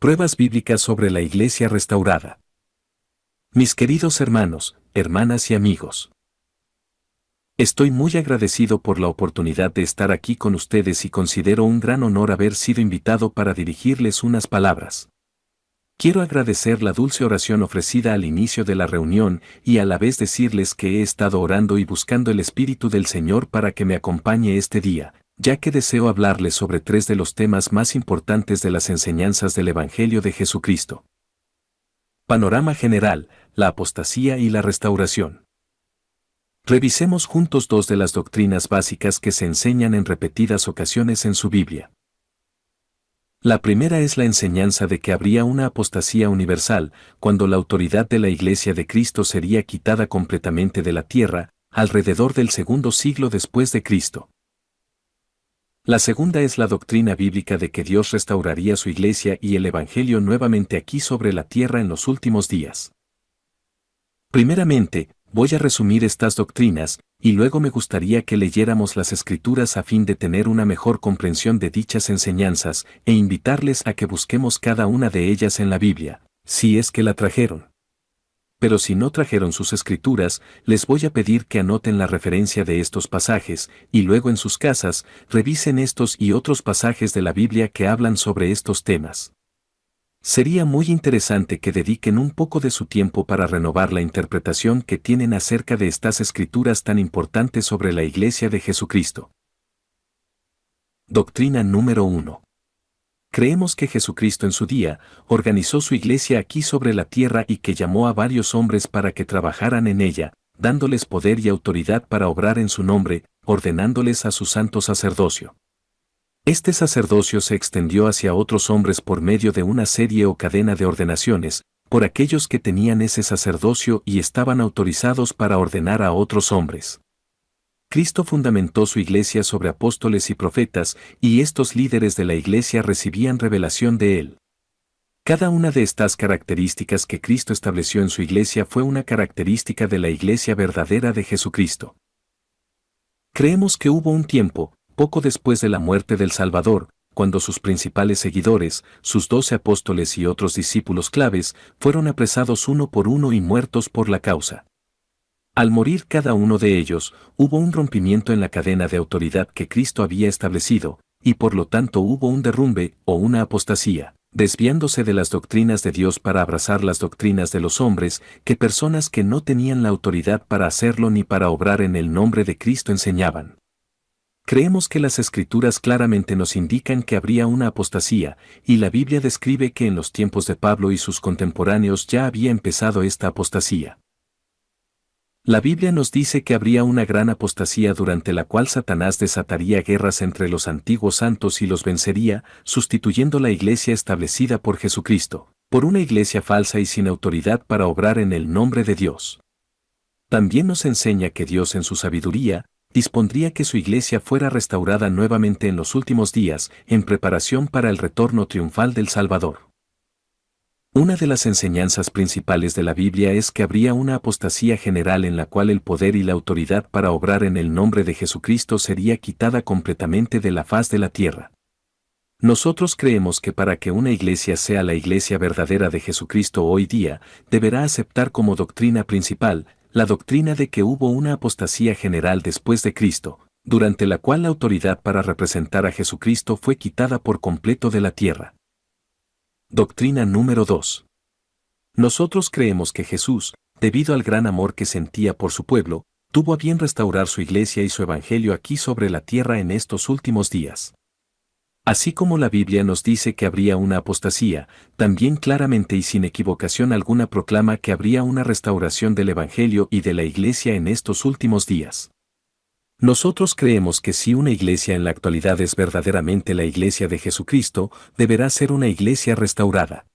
Pruebas bíblicas sobre la Iglesia restaurada. Mis queridos hermanos, hermanas y amigos. Estoy muy agradecido por la oportunidad de estar aquí con ustedes y considero un gran honor haber sido invitado para dirigirles unas palabras. Quiero agradecer la dulce oración ofrecida al inicio de la reunión y a la vez decirles que he estado orando y buscando el Espíritu del Señor para que me acompañe este día, ya que deseo hablarles sobre tres de los temas más importantes de las enseñanzas del Evangelio de Jesucristo. Panorama general, la apostasía y la restauración. Revisemos juntos dos de las doctrinas básicas que se enseñan en repetidas ocasiones en su Biblia. La primera es la enseñanza de que habría una apostasía universal, cuando la autoridad de la Iglesia de Cristo sería quitada completamente de la tierra, alrededor del segundo siglo después de Cristo. La segunda es la doctrina bíblica de que Dios restauraría su Iglesia y el Evangelio nuevamente aquí sobre la tierra en los últimos días. Primeramente, voy a resumir estas doctrinas, y luego me gustaría que leyéramos las Escrituras a fin de tener una mejor comprensión de dichas enseñanzas, e invitarles a que busquemos cada una de ellas en la Biblia, si es que la trajeron. Pero si no trajeron sus Escrituras, les voy a pedir que anoten la referencia de estos pasajes, y luego en sus casas, revisen estos y otros pasajes de la Biblia que hablan sobre estos temas. Sería muy interesante que dediquen un poco de su tiempo para renovar la interpretación que tienen acerca de estas escrituras tan importantes sobre la Iglesia de Jesucristo. Doctrina número 1. Creemos que Jesucristo en su día organizó su Iglesia aquí sobre la tierra y que llamó a varios hombres para que trabajaran en ella, dándoles poder y autoridad para obrar en su nombre, ordenándoles a su santo sacerdocio. Este sacerdocio se extendió hacia otros hombres por medio de una serie o cadena de ordenaciones, por aquellos que tenían ese sacerdocio y estaban autorizados para ordenar a otros hombres. Cristo fundamentó su Iglesia sobre apóstoles y profetas, y estos líderes de la Iglesia recibían revelación de él. Cada una de estas características que Cristo estableció en su Iglesia fue una característica de la Iglesia verdadera de Jesucristo. Creemos que hubo un tiempo, poco después de la muerte del Salvador, cuando sus principales seguidores, sus 12 apóstoles y otros discípulos claves, fueron apresados uno por uno y muertos por la causa. Al morir cada uno de ellos, hubo un rompimiento en la cadena de autoridad que Cristo había establecido, y por lo tanto hubo un derrumbe o una apostasía, desviándose de las doctrinas de Dios para abrazar las doctrinas de los hombres, que personas que no tenían la autoridad para hacerlo ni para obrar en el nombre de Cristo enseñaban. Creemos que las Escrituras claramente nos indican que habría una apostasía, y la Biblia describe que en los tiempos de Pablo y sus contemporáneos ya había empezado esta apostasía. La Biblia nos dice que habría una gran apostasía durante la cual Satanás desataría guerras entre los antiguos santos y los vencería, sustituyendo la Iglesia establecida por Jesucristo, por una Iglesia falsa y sin autoridad para obrar en el nombre de Dios. También nos enseña que Dios en su sabiduría, dispondría que su Iglesia fuera restaurada nuevamente en los últimos días, en preparación para el retorno triunfal del Salvador. Una de las enseñanzas principales de la Biblia es que habría una apostasía general en la cual el poder y la autoridad para obrar en el nombre de Jesucristo sería quitada completamente de la faz de la tierra. Nosotros creemos que para que una iglesia sea la iglesia verdadera de Jesucristo hoy día, deberá aceptar como doctrina principal, la doctrina de que hubo una apostasía general después de Cristo, durante la cual la autoridad para representar a Jesucristo fue quitada por completo de la tierra. Doctrina número 2. Nosotros creemos que Jesús, debido al gran amor que sentía por su pueblo, tuvo a bien restaurar su iglesia y su evangelio aquí sobre la tierra en estos últimos días. Así como la Biblia nos dice que habría una apostasía, también claramente y sin equivocación alguna proclama que habría una restauración del evangelio y de la iglesia en estos últimos días. Nosotros creemos que si una iglesia en la actualidad es verdaderamente la iglesia de Jesucristo, deberá ser una iglesia restaurada.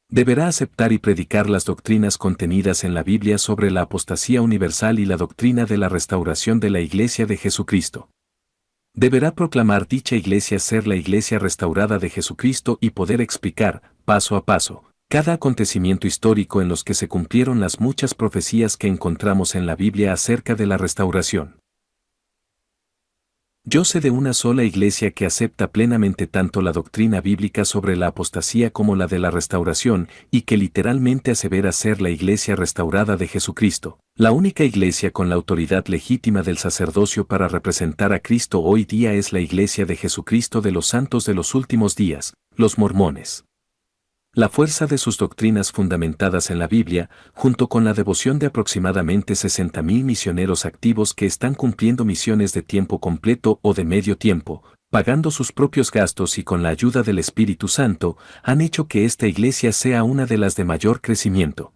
Deberá aceptar y predicar las doctrinas contenidas en la Biblia sobre la apostasía universal y la doctrina de la restauración de la iglesia de Jesucristo. Deberá proclamar dicha iglesia ser la iglesia restaurada de Jesucristo y poder explicar, paso a paso, cada acontecimiento histórico en los que se cumplieron las muchas profecías que encontramos en la Biblia acerca de la restauración. Yo sé de una sola iglesia que acepta plenamente tanto la doctrina bíblica sobre la apostasía como la de la restauración, y que literalmente asevera ser la iglesia restaurada de Jesucristo, la única iglesia con la autoridad legítima del sacerdocio para representar a Cristo hoy día es la iglesia de Jesucristo de los santos de los últimos días, los mormones. La fuerza de sus doctrinas fundamentadas en la Biblia, junto con la devoción de aproximadamente 60.000 misioneros activos que están cumpliendo misiones de tiempo completo o de medio tiempo, pagando sus propios gastos y con la ayuda del Espíritu Santo, han hecho que esta iglesia sea una de las de mayor crecimiento.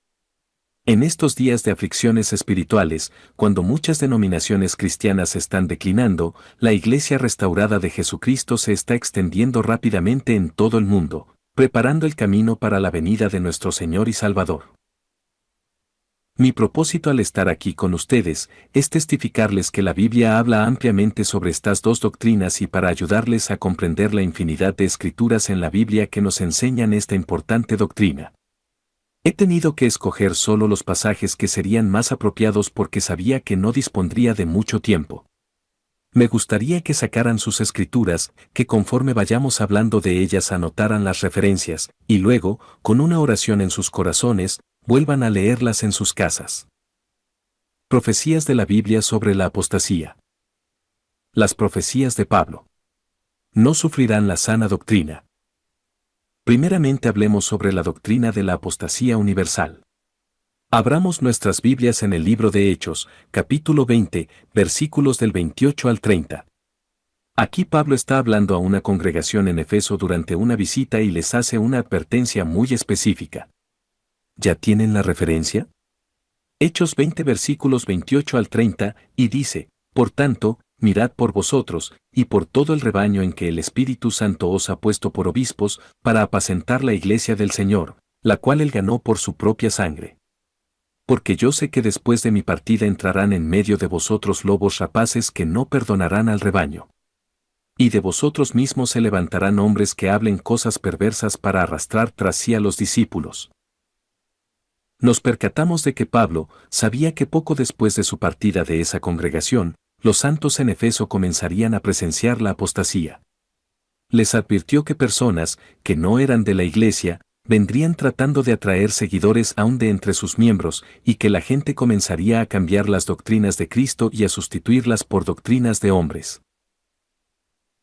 En estos días de aflicciones espirituales, cuando muchas denominaciones cristianas están declinando, la iglesia restaurada de Jesucristo se está extendiendo rápidamente en todo el mundo, preparando el camino para la venida de nuestro Señor y Salvador. Mi propósito al estar aquí con ustedes es testificarles que la Biblia habla ampliamente sobre estas dos doctrinas y para ayudarles a comprender la infinidad de escrituras en la Biblia que nos enseñan esta importante doctrina. He tenido que escoger solo los pasajes que serían más apropiados porque sabía que no dispondría de mucho tiempo. Me gustaría que sacaran sus escrituras, que conforme vayamos hablando de ellas anotaran las referencias, y luego, con una oración en sus corazones, vuelvan a leerlas en sus casas. Profecías de la Biblia sobre la apostasía. Las profecías de Pablo. No sufrirán la sana doctrina. Primeramente hablemos sobre la doctrina de la apostasía universal. Abramos nuestras Biblias en el libro de Hechos, capítulo 20, versículos del 28 al 30. Aquí Pablo está hablando a una congregación en Efeso durante una visita y les hace una advertencia muy específica. ¿Ya tienen la referencia? Hechos 20 versículos 28 al 30, y dice, por tanto, mirad por vosotros, y por todo el rebaño en que el Espíritu Santo os ha puesto por obispos, para apacentar la iglesia del Señor, la cual él ganó por su propia sangre. Porque yo sé que después de mi partida entrarán en medio de vosotros lobos rapaces que no perdonarán al rebaño. Y de vosotros mismos se levantarán hombres que hablen cosas perversas para arrastrar tras sí a los discípulos. Nos percatamos de que Pablo sabía que poco después de su partida de esa congregación, los santos en Efeso comenzarían a presenciar la apostasía. Les advirtió que personas, que no eran de la iglesia, vendrían tratando de atraer seguidores aún de entre sus miembros, y que la gente comenzaría a cambiar las doctrinas de Cristo y a sustituirlas por doctrinas de hombres.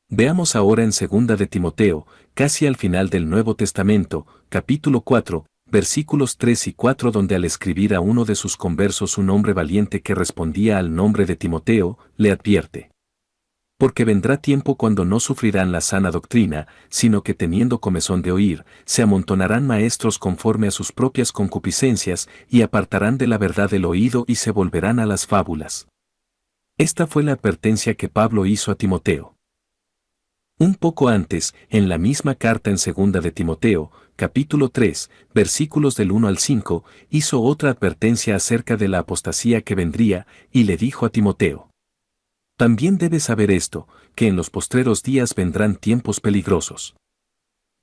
Veamos ahora en 2 de Timoteo, casi al final del Nuevo Testamento, capítulo 4, versículos 3 y 4, donde al escribir a uno de sus conversos un hombre valiente que respondía al nombre de Timoteo, le advierte. Porque vendrá tiempo cuando no sufrirán la sana doctrina, sino que teniendo comezón de oír, se amontonarán maestros conforme a sus propias concupiscencias, y apartarán de la verdad el oído y se volverán a las fábulas. Esta fue la advertencia que Pablo hizo a Timoteo. Un poco antes, en la misma carta en 2 de Timoteo, capítulo 3, versículos del 1 al 5, hizo otra advertencia acerca de la apostasía que vendría, y le dijo a Timoteo. También debes saber esto, que en los postreros días vendrán tiempos peligrosos.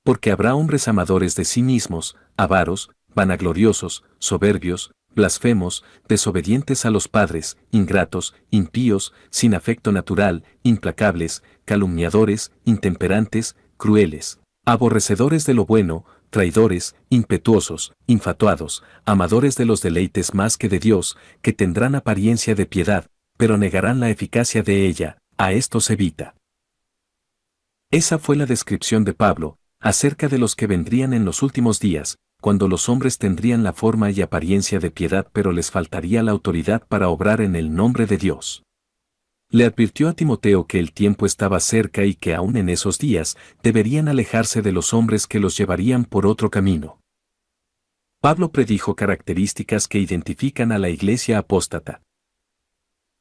Porque habrá hombres amadores de sí mismos, avaros, vanagloriosos, soberbios, blasfemos, desobedientes a los padres, ingratos, impíos, sin afecto natural, implacables, calumniadores, intemperantes, crueles, aborrecedores de lo bueno, traidores, impetuosos, infatuados, amadores de los deleites más que de Dios, que tendrán apariencia de piedad, pero negarán la eficacia de ella, a estos evita. Esa fue la descripción de Pablo, acerca de los que vendrían en los últimos días, cuando los hombres tendrían la forma y apariencia de piedad pero les faltaría la autoridad para obrar en el nombre de Dios. Le advirtió a Timoteo que el tiempo estaba cerca y que aún en esos días deberían alejarse de los hombres que los llevarían por otro camino. Pablo predijo características que identifican a la iglesia apóstata.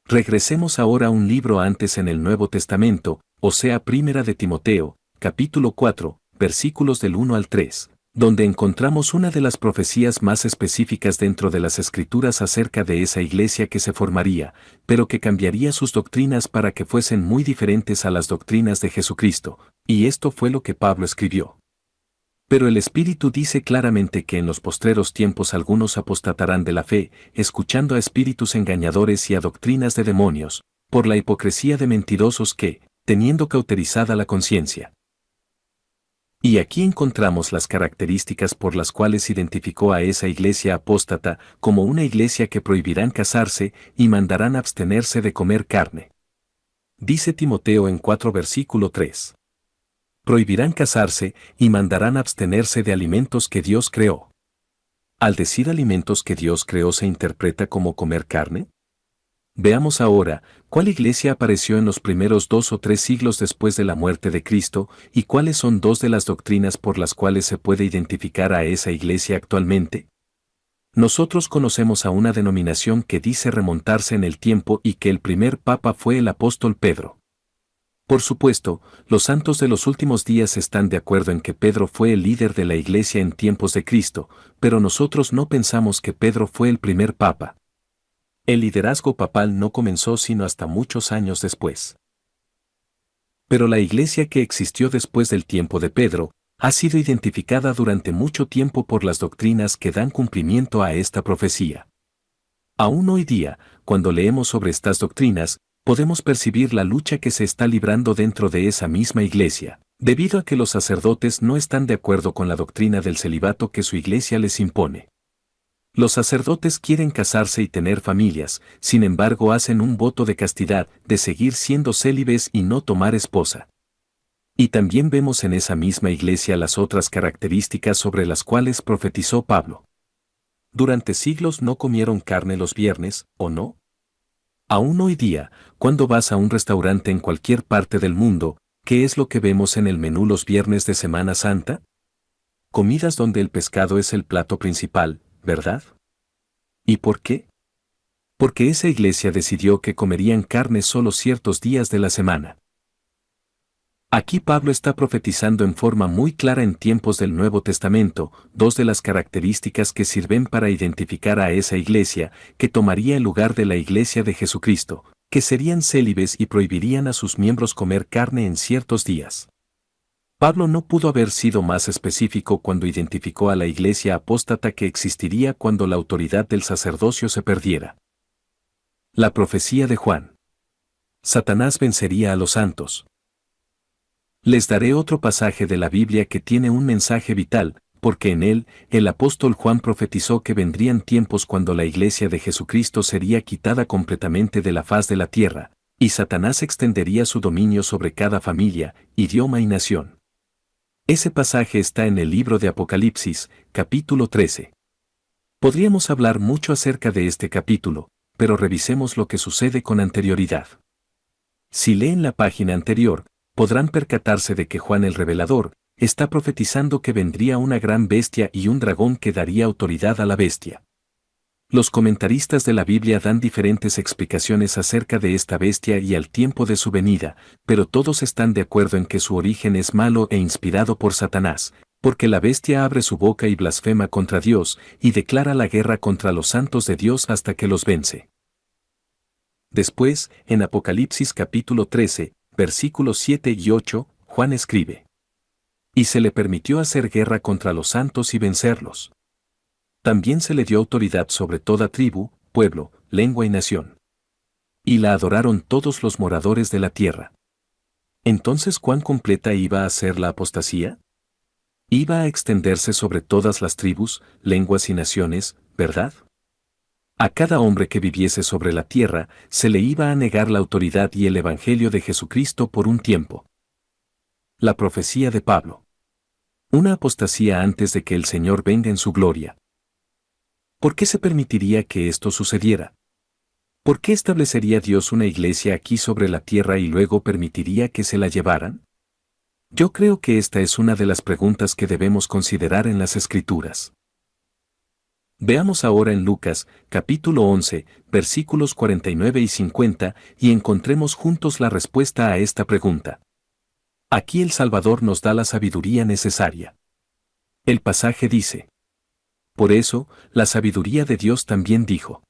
Regresemos ahora a un libro antes en el Nuevo Testamento, o sea, 1 de Timoteo, capítulo 4, versículos del 1 al 3, donde encontramos una de las profecías más específicas dentro de las Escrituras acerca de esa iglesia que se formaría, pero que cambiaría sus doctrinas para que fuesen muy diferentes a las doctrinas de Jesucristo, y esto fue lo que Pablo escribió. Pero el Espíritu dice claramente que en los postreros tiempos algunos apostatarán de la fe, escuchando a espíritus engañadores y a doctrinas de demonios, por la hipocresía de mentirosos que, teniendo cauterizada la conciencia. Y aquí encontramos las características por las cuales identificó a esa iglesia apóstata como una iglesia que prohibirán casarse y mandarán abstenerse de comer carne. Dice Timoteo en 4 versículo 3. Prohibirán casarse y mandarán abstenerse de alimentos que Dios creó. Al decir alimentos que Dios creó, ¿se interpreta como comer carne? Veamos ahora, ¿cuál iglesia apareció en los primeros 2 o 3 siglos después de la muerte de Cristo y cuáles son 2 de las doctrinas por las cuales se puede identificar a esa iglesia actualmente? Nosotros conocemos a una denominación que dice remontarse en el tiempo y que el primer papa fue el apóstol Pedro. Por supuesto, los santos de los últimos días están de acuerdo en que Pedro fue el líder de la iglesia en tiempos de Cristo, pero nosotros no pensamos que Pedro fue el primer papa. El liderazgo papal no comenzó sino hasta muchos años después. Pero la iglesia que existió después del tiempo de Pedro, ha sido identificada durante mucho tiempo por las doctrinas que dan cumplimiento a esta profecía. Aún hoy día, cuando leemos sobre estas doctrinas, podemos percibir la lucha que se está librando dentro de esa misma iglesia, debido a que los sacerdotes no están de acuerdo con la doctrina del celibato que su iglesia les impone. Los sacerdotes quieren casarse y tener familias, sin embargo hacen un voto de castidad, de seguir siendo célibes y no tomar esposa. Y también vemos en esa misma iglesia las otras características sobre las cuales profetizó Pablo. Durante siglos no comieron carne los viernes, ¿o no? Aún hoy día, cuando vas a un restaurante en cualquier parte del mundo, ¿qué es lo que vemos en el menú los viernes de Semana Santa? Comidas donde el pescado es el plato principal, ¿verdad? ¿Y por qué? Porque esa iglesia decidió que comerían carne solo ciertos días de la semana. Aquí Pablo está profetizando en forma muy clara en tiempos del Nuevo Testamento, 2 de las características que sirven para identificar a esa iglesia, que tomaría el lugar de la iglesia de Jesucristo, que serían célibes y prohibirían a sus miembros comer carne en ciertos días. Pablo no pudo haber sido más específico cuando identificó a la iglesia apóstata que existiría cuando la autoridad del sacerdocio se perdiera. La profecía de Juan. Satanás vencería a los santos. Les daré otro pasaje de la Biblia que tiene un mensaje vital, porque en él, el apóstol Juan profetizó que vendrían tiempos cuando la iglesia de Jesucristo sería quitada completamente de la faz de la tierra, y Satanás extendería su dominio sobre cada familia, idioma y nación. Ese pasaje está en el libro de Apocalipsis, capítulo 13. Podríamos hablar mucho acerca de este capítulo, pero revisemos lo que sucede con anterioridad. Si leen la página anterior, podrán percatarse de que Juan el Revelador está profetizando que vendría una gran bestia y un dragón que daría autoridad a la bestia. Los comentaristas de la Biblia dan diferentes explicaciones acerca de esta bestia y al tiempo de su venida, pero todos están de acuerdo en que su origen es malo e inspirado por Satanás, porque la bestia abre su boca y blasfema contra Dios y declara la guerra contra los santos de Dios hasta que los vence. Después, en Apocalipsis capítulo 13, versículos 7 y 8, Juan escribe: Y se le permitió hacer guerra contra los santos y vencerlos. También se le dio autoridad sobre toda tribu, pueblo, lengua y nación. Y la adoraron todos los moradores de la tierra. Entonces, ¿cuán completa iba a ser la apostasía? Iba a extenderse sobre todas las tribus, lenguas y naciones, ¿verdad? A cada hombre que viviese sobre la tierra, se le iba a negar la autoridad y el evangelio de Jesucristo por un tiempo. La profecía de Pablo. Una apostasía antes de que el Señor venga en su gloria. ¿Por qué se permitiría que esto sucediera? ¿Por qué establecería Dios una iglesia aquí sobre la tierra y luego permitiría que se la llevaran? Yo creo que esta es una de las preguntas que debemos considerar en las Escrituras. Veamos ahora en Lucas, capítulo 11, versículos 49 y 50, y encontremos juntos la respuesta a esta pregunta. Aquí el Salvador nos da la sabiduría necesaria. El pasaje dice: Por eso, la sabiduría de Dios también dijo: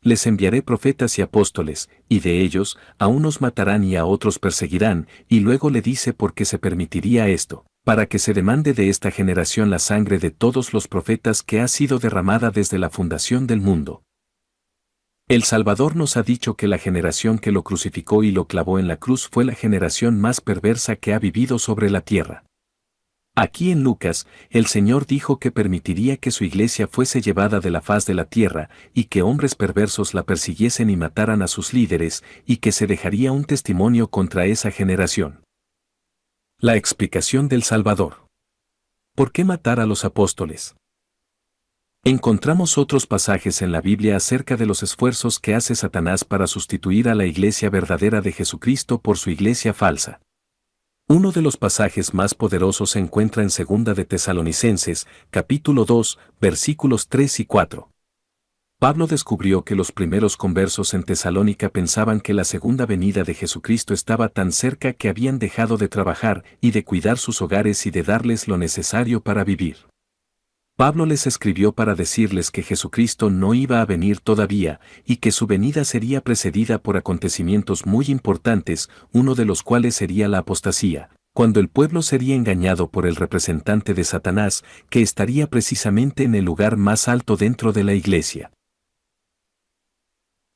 Les enviaré profetas y apóstoles, y de ellos, a unos matarán y a otros perseguirán, y luego le dice por qué se permitiría esto, para que se demande de esta generación la sangre de todos los profetas que ha sido derramada desde la fundación del mundo. El Salvador nos ha dicho que la generación que lo crucificó y lo clavó en la cruz fue la generación más perversa que ha vivido sobre la tierra. Aquí en Lucas, el Señor dijo que permitiría que su iglesia fuese llevada de la faz de la tierra, y que hombres perversos la persiguiesen y mataran a sus líderes, y que se dejaría un testimonio contra esa generación. La explicación del Salvador. ¿Por qué matar a los apóstoles? Encontramos otros pasajes en la Biblia acerca de los esfuerzos que hace Satanás para sustituir a la iglesia verdadera de Jesucristo por su iglesia falsa. Uno de los pasajes más poderosos se encuentra en 2 de Tesalonicenses, capítulo 2, versículos 3 y 4. Pablo descubrió que los primeros conversos en Tesalónica pensaban que la segunda venida de Jesucristo estaba tan cerca que habían dejado de trabajar y de cuidar sus hogares y de darles lo necesario para vivir. Pablo les escribió para decirles que Jesucristo no iba a venir todavía y que su venida sería precedida por acontecimientos muy importantes, uno de los cuales sería la apostasía, cuando el pueblo sería engañado por el representante de Satanás, que estaría precisamente en el lugar más alto dentro de la iglesia.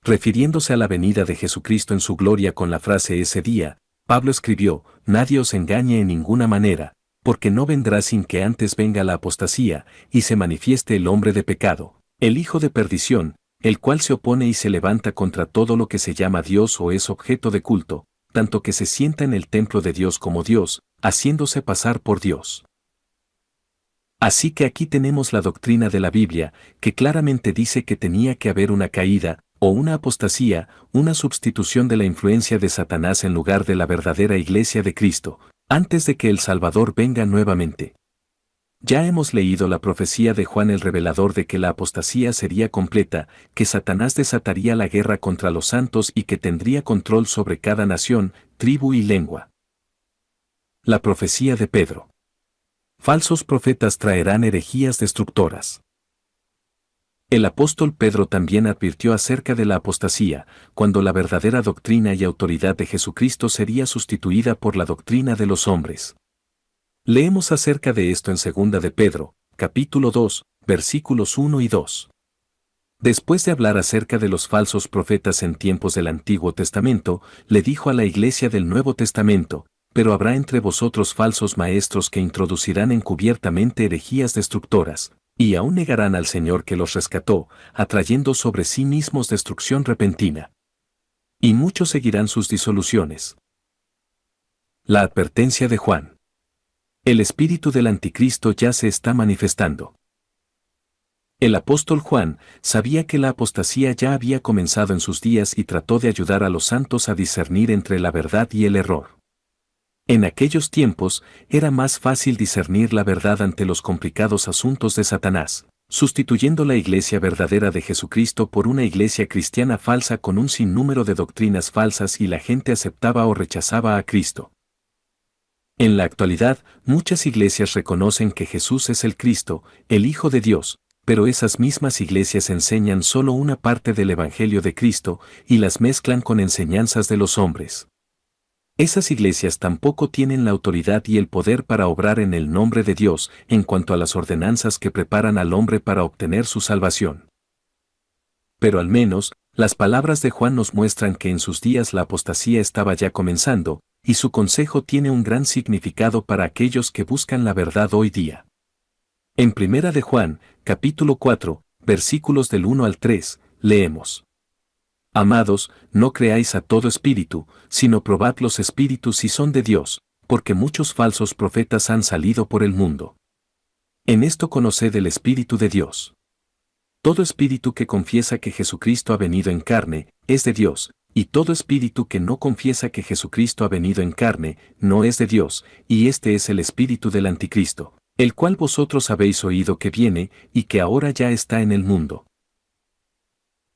Refiriéndose a la venida de Jesucristo en su gloria con la frase ese día, Pablo escribió: nadie os engañe en ninguna manera, porque no vendrá sin que antes venga la apostasía, y se manifieste el hombre de pecado, el hijo de perdición, el cual se opone y se levanta contra todo lo que se llama Dios o es objeto de culto, tanto que se sienta en el templo de Dios como Dios, haciéndose pasar por Dios. Así que aquí tenemos la doctrina de la Biblia, que claramente dice que tenía que haber una caída, o una apostasía, una sustitución de la influencia de Satanás en lugar de la verdadera iglesia de Cristo, antes de que el Salvador venga nuevamente. Ya hemos leído la profecía de Juan el Revelador de que la apostasía sería completa, que Satanás desataría la guerra contra los santos y que tendría control sobre cada nación, tribu y lengua. La profecía de Pedro. Falsos profetas traerán herejías destructoras. El apóstol Pedro también advirtió acerca de la apostasía, cuando la verdadera doctrina y autoridad de Jesucristo sería sustituida por la doctrina de los hombres. Leemos acerca de esto en 2 de Pedro, capítulo 2, versículos 1 y 2. Después de hablar acerca de los falsos profetas en tiempos del Antiguo Testamento, le dijo a la iglesia del Nuevo Testamento: pero habrá entre vosotros falsos maestros que introducirán encubiertamente herejías destructoras, y aún negarán al Señor que los rescató, atrayendo sobre sí mismos destrucción repentina. Y muchos seguirán sus disoluciones. La advertencia de Juan. El espíritu del anticristo ya se está manifestando. El apóstol Juan sabía que la apostasía ya había comenzado en sus días y trató de ayudar a los santos a discernir entre la verdad y el error. En aquellos tiempos, era más fácil discernir la verdad ante los complicados asuntos de Satanás, sustituyendo la iglesia verdadera de Jesucristo por una iglesia cristiana falsa con un sinnúmero de doctrinas falsas y la gente aceptaba o rechazaba a Cristo. En la actualidad, muchas iglesias reconocen que Jesús es el Cristo, el Hijo de Dios, pero esas mismas iglesias enseñan solo una parte del Evangelio de Cristo y las mezclan con enseñanzas de los hombres. Esas iglesias tampoco tienen la autoridad y el poder para obrar en el nombre de Dios en cuanto a las ordenanzas que preparan al hombre para obtener su salvación. Pero al menos, las palabras de Juan nos muestran que en sus días la apostasía estaba ya comenzando, y su consejo tiene un gran significado para aquellos que buscan la verdad hoy día. En 1 de Juan, capítulo 4, versículos del 1 al 3, leemos: Amados, no creáis a todo espíritu, sino probad los espíritus si son de Dios, porque muchos falsos profetas han salido por el mundo. En esto conoced el Espíritu de Dios. Todo espíritu que confiesa que Jesucristo ha venido en carne, es de Dios, y todo espíritu que no confiesa que Jesucristo ha venido en carne, no es de Dios, y este es el espíritu del anticristo, el cual vosotros habéis oído que viene, y que ahora ya está en el mundo.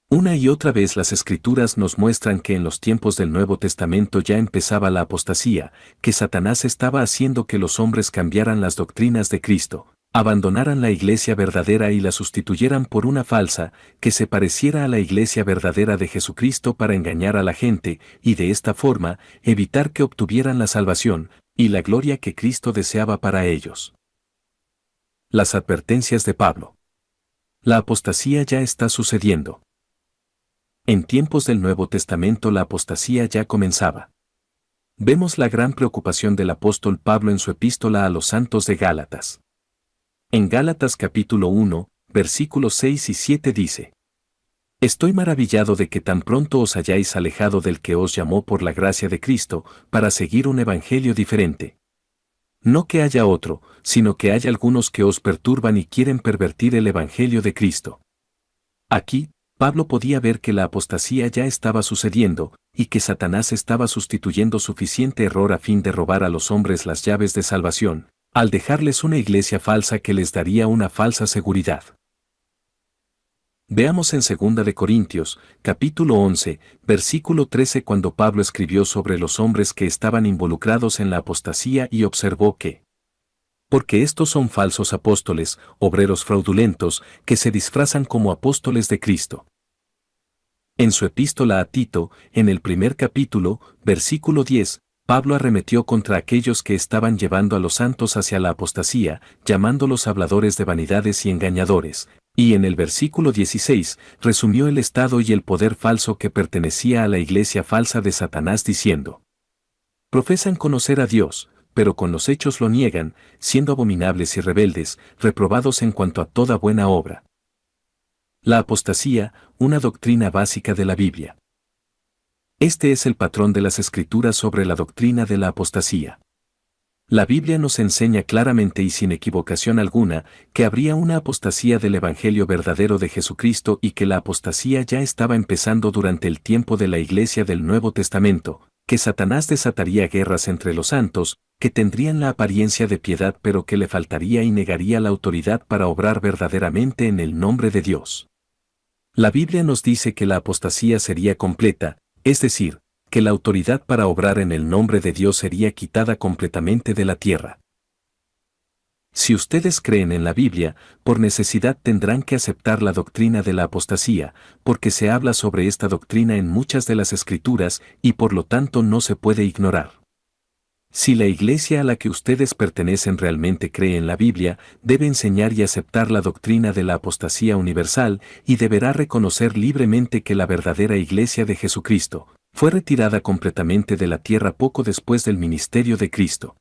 Una y otra vez las Escrituras nos muestran que en los tiempos del Nuevo Testamento ya empezaba la apostasía, que Satanás estaba haciendo que los hombres cambiaran las doctrinas de Cristo, abandonaran la iglesia verdadera y la sustituyeran por una falsa, que se pareciera a la iglesia verdadera de Jesucristo para engañar a la gente, y de esta forma, evitar que obtuvieran la salvación, y la gloria que Cristo deseaba para ellos. Las advertencias de Pablo. La apostasía ya está sucediendo. En tiempos del Nuevo Testamento la apostasía ya comenzaba. Vemos la gran preocupación del apóstol Pablo en su epístola a los santos de Gálatas. En Gálatas capítulo 1, versículos 6 y 7 dice: Estoy maravillado de que tan pronto os hayáis alejado del que os llamó por la gracia de Cristo, para seguir un evangelio diferente. No que haya otro, sino que hay algunos que os perturban y quieren pervertir el evangelio de Cristo. Aquí, Pablo podía ver que la apostasía ya estaba sucediendo, y que Satanás estaba sustituyendo suficiente error a fin de robar a los hombres las llaves de salvación, al dejarles una iglesia falsa que les daría una falsa seguridad. Veamos en 2 de Corintios, capítulo 11, versículo 13 cuando Pablo escribió sobre los hombres que estaban involucrados en la apostasía y observó que porque estos son falsos apóstoles, obreros fraudulentos, que se disfrazan como apóstoles de Cristo. En su epístola a Tito, en el primer capítulo, versículo 10, Pablo arremetió contra aquellos que estaban llevando a los santos hacia la apostasía, llamándolos habladores de vanidades y engañadores, y en el versículo 16, resumió el estado y el poder falso que pertenecía a la iglesia falsa de Satanás diciendo: profesan conocer a Dios, pero con los hechos lo niegan, siendo abominables y rebeldes, reprobados en cuanto a toda buena obra. La apostasía, una doctrina básica de la Biblia. Este es el patrón de las Escrituras sobre la doctrina de la apostasía. La Biblia nos enseña claramente y sin equivocación alguna que habría una apostasía del Evangelio verdadero de Jesucristo y que la apostasía ya estaba empezando durante el tiempo de la Iglesia del Nuevo Testamento, que Satanás desataría guerras entre los santos, que tendrían la apariencia de piedad pero que le faltaría y negaría la autoridad para obrar verdaderamente en el nombre de Dios. La Biblia nos dice que la apostasía sería completa, es decir, que la autoridad para obrar en el nombre de Dios sería quitada completamente de la tierra. Si ustedes creen en la Biblia, por necesidad tendrán que aceptar la doctrina de la apostasía, porque se habla sobre esta doctrina en muchas de las Escrituras y por lo tanto no se puede ignorar. Si la iglesia a la que ustedes pertenecen realmente cree en la Biblia, debe enseñar y aceptar la doctrina de la apostasía universal y deberá reconocer libremente que la verdadera iglesia de Jesucristo fue retirada completamente de la tierra poco después del ministerio de Cristo.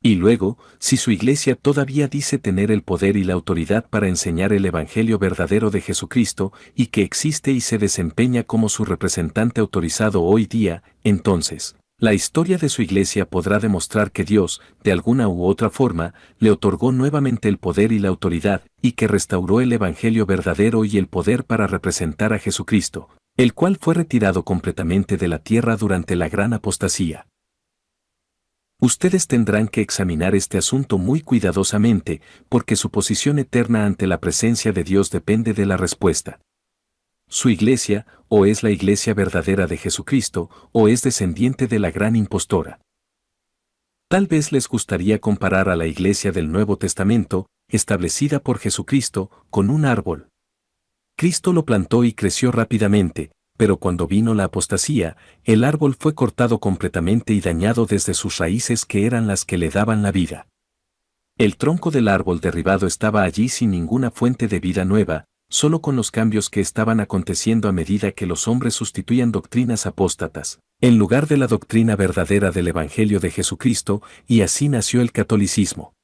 Y luego, si su iglesia todavía dice tener el poder y la autoridad para enseñar el Evangelio verdadero de Jesucristo y que existe y se desempeña como su representante autorizado hoy día, entonces, la historia de su iglesia podrá demostrar que Dios, de alguna u otra forma, le otorgó nuevamente el poder y la autoridad, y que restauró el Evangelio verdadero y el poder para representar a Jesucristo, el cual fue retirado completamente de la tierra durante la gran apostasía. Ustedes tendrán que examinar este asunto muy cuidadosamente, porque su posición eterna ante la presencia de Dios depende de la respuesta. Su iglesia, o es la iglesia verdadera de Jesucristo, o es descendiente de la gran impostora. Tal vez les gustaría comparar a la iglesia del Nuevo Testamento, establecida por Jesucristo, con un árbol. Cristo lo plantó y creció rápidamente, pero cuando vino la apostasía, el árbol fue cortado completamente y dañado desde sus raíces que eran las que le daban la vida. El tronco del árbol derribado estaba allí sin ninguna fuente de vida nueva, solo con los cambios que estaban aconteciendo a medida que los hombres sustituían doctrinas apóstatas, en lugar de la doctrina verdadera del Evangelio de Jesucristo, y así nació el catolicismo.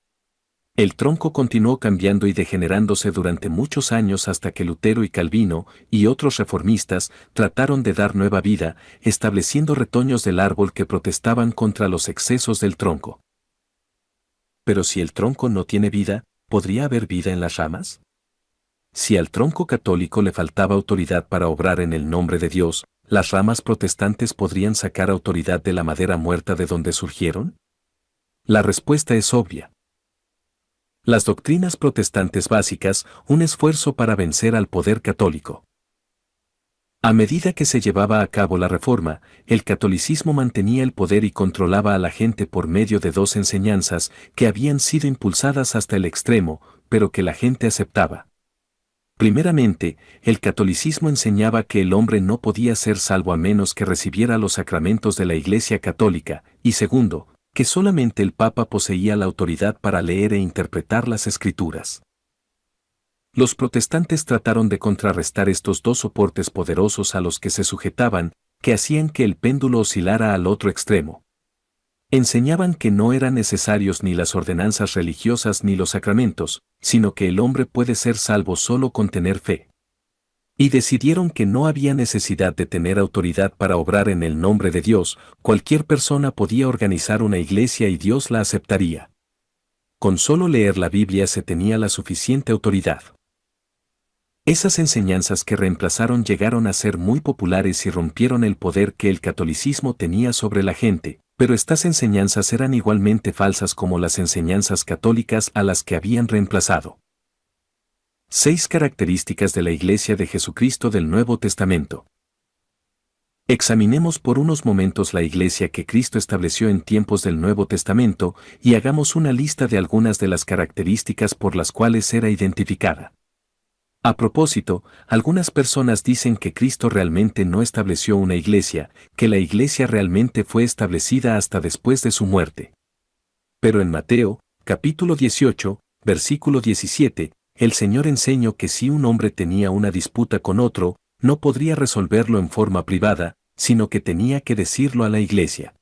El tronco continuó cambiando y degenerándose durante muchos años hasta que Lutero y Calvino, y otros reformistas, trataron de dar nueva vida, estableciendo retoños del árbol que protestaban contra los excesos del tronco. Pero si el tronco no tiene vida, ¿podría haber vida en las ramas? Si al tronco católico le faltaba autoridad para obrar en el nombre de Dios, ¿las ramas protestantes podrían sacar autoridad de la madera muerta de donde surgieron? La respuesta es obvia. Las doctrinas protestantes básicas, un esfuerzo para vencer al poder católico. A medida que se llevaba a cabo la reforma, el catolicismo mantenía el poder y controlaba a la gente por medio de dos enseñanzas que habían sido impulsadas hasta el extremo, pero que la gente aceptaba. Primeramente, el catolicismo enseñaba que el hombre no podía ser salvo a menos que recibiera los sacramentos de la Iglesia Católica, y segundo, que solamente el Papa poseía la autoridad para leer e interpretar las Escrituras. Los protestantes trataron de contrarrestar estos dos soportes poderosos a los que se sujetaban, que hacían que el péndulo oscilara al otro extremo. Enseñaban que no eran necesarios ni las ordenanzas religiosas ni los sacramentos, sino que el hombre puede ser salvo solo con tener fe. Y decidieron que no había necesidad de tener autoridad para obrar en el nombre de Dios, cualquier persona podía organizar una iglesia y Dios la aceptaría. Con solo leer la Biblia se tenía la suficiente autoridad. Esas enseñanzas que reemplazaron llegaron a ser muy populares y rompieron el poder que el catolicismo tenía sobre la gente, pero estas enseñanzas eran igualmente falsas como las enseñanzas católicas a las que habían reemplazado. 6 características de la Iglesia de Jesucristo del Nuevo Testamento. Examinemos por unos momentos la Iglesia que Cristo estableció en tiempos del Nuevo Testamento y hagamos una lista de algunas de las características por las cuales era identificada. A propósito, algunas personas dicen que Cristo realmente no estableció una iglesia, que la iglesia realmente fue establecida hasta después de su muerte. Pero en Mateo, capítulo 18, versículo 17, el Señor enseñó que si un hombre tenía una disputa con otro, no podría resolverlo en forma privada, sino que tenía que decirlo a la iglesia.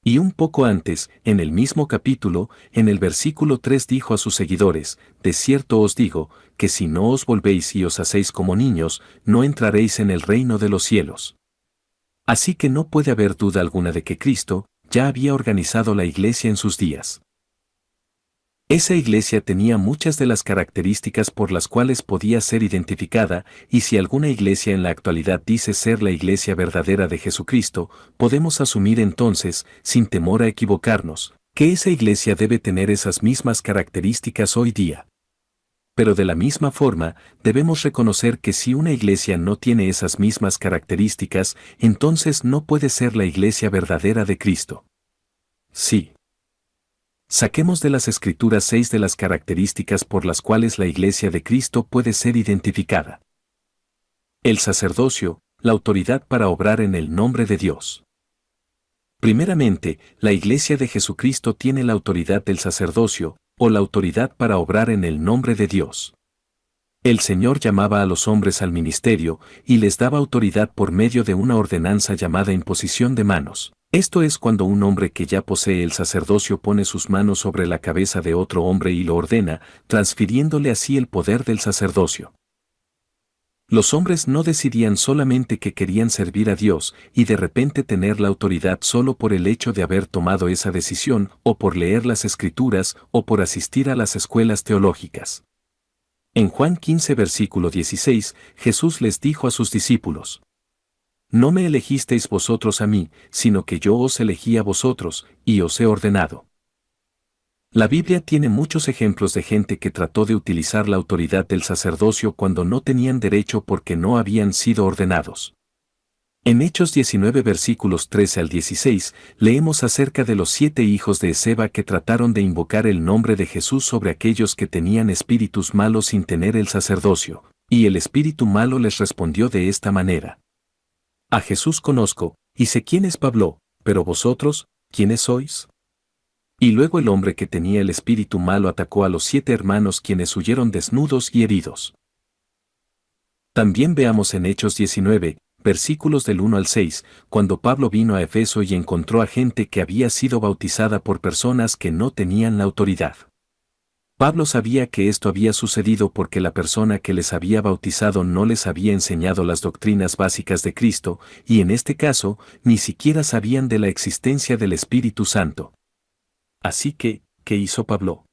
Y un poco antes, en el mismo capítulo, en el versículo 3 dijo a sus seguidores, de cierto os digo, que si no os volvéis y os hacéis como niños, no entraréis en el reino de los cielos. Así que no puede haber duda alguna de que Cristo ya había organizado la iglesia en sus días. Esa iglesia tenía muchas de las características por las cuales podía ser identificada, y si alguna iglesia en la actualidad dice ser la iglesia verdadera de Jesucristo, podemos asumir entonces, sin temor a equivocarnos, que esa iglesia debe tener esas mismas características hoy día. Pero de la misma forma, debemos reconocer que si una iglesia no tiene esas mismas características, entonces no puede ser la iglesia verdadera de Cristo. Sí. Saquemos de las Escrituras 6 de las características por las cuales la Iglesia de Cristo puede ser identificada. El sacerdocio, la autoridad para obrar en el nombre de Dios. Primeramente, la Iglesia de Jesucristo tiene la autoridad del sacerdocio, o la autoridad para obrar en el nombre de Dios. El Señor llamaba a los hombres al ministerio, y les daba autoridad por medio de una ordenanza llamada imposición de manos. Esto es cuando un hombre que ya posee el sacerdocio pone sus manos sobre la cabeza de otro hombre y lo ordena, transfiriéndole así el poder del sacerdocio. Los hombres no decidían solamente que querían servir a Dios y de repente tener la autoridad solo por el hecho de haber tomado esa decisión, o por leer las Escrituras, o por asistir a las escuelas teológicas. En Juan 15 versículo 16, Jesús les dijo a sus discípulos: No me elegisteis vosotros a mí, sino que yo os elegí a vosotros, y os he ordenado. La Biblia tiene muchos ejemplos de gente que trató de utilizar la autoridad del sacerdocio cuando no tenían derecho porque no habían sido ordenados. En Hechos 19 versículos 13 al 16, leemos acerca de los 7 hijos de Esceva que trataron de invocar el nombre de Jesús sobre aquellos que tenían espíritus malos sin tener el sacerdocio, y el espíritu malo les respondió de esta manera: A Jesús conozco, y sé quién es Pablo, pero vosotros, ¿quiénes sois? Y luego el hombre que tenía el espíritu malo atacó a los 7 hermanos quienes huyeron desnudos y heridos. También veamos en Hechos 19, versículos del 1 al 6, cuando Pablo vino a Efeso y encontró a gente que había sido bautizada por personas que no tenían la autoridad. Pablo sabía que esto había sucedido porque la persona que les había bautizado no les había enseñado las doctrinas básicas de Cristo, y en este caso, ni siquiera sabían de la existencia del Espíritu Santo. Así que, ¿qué hizo Pablo?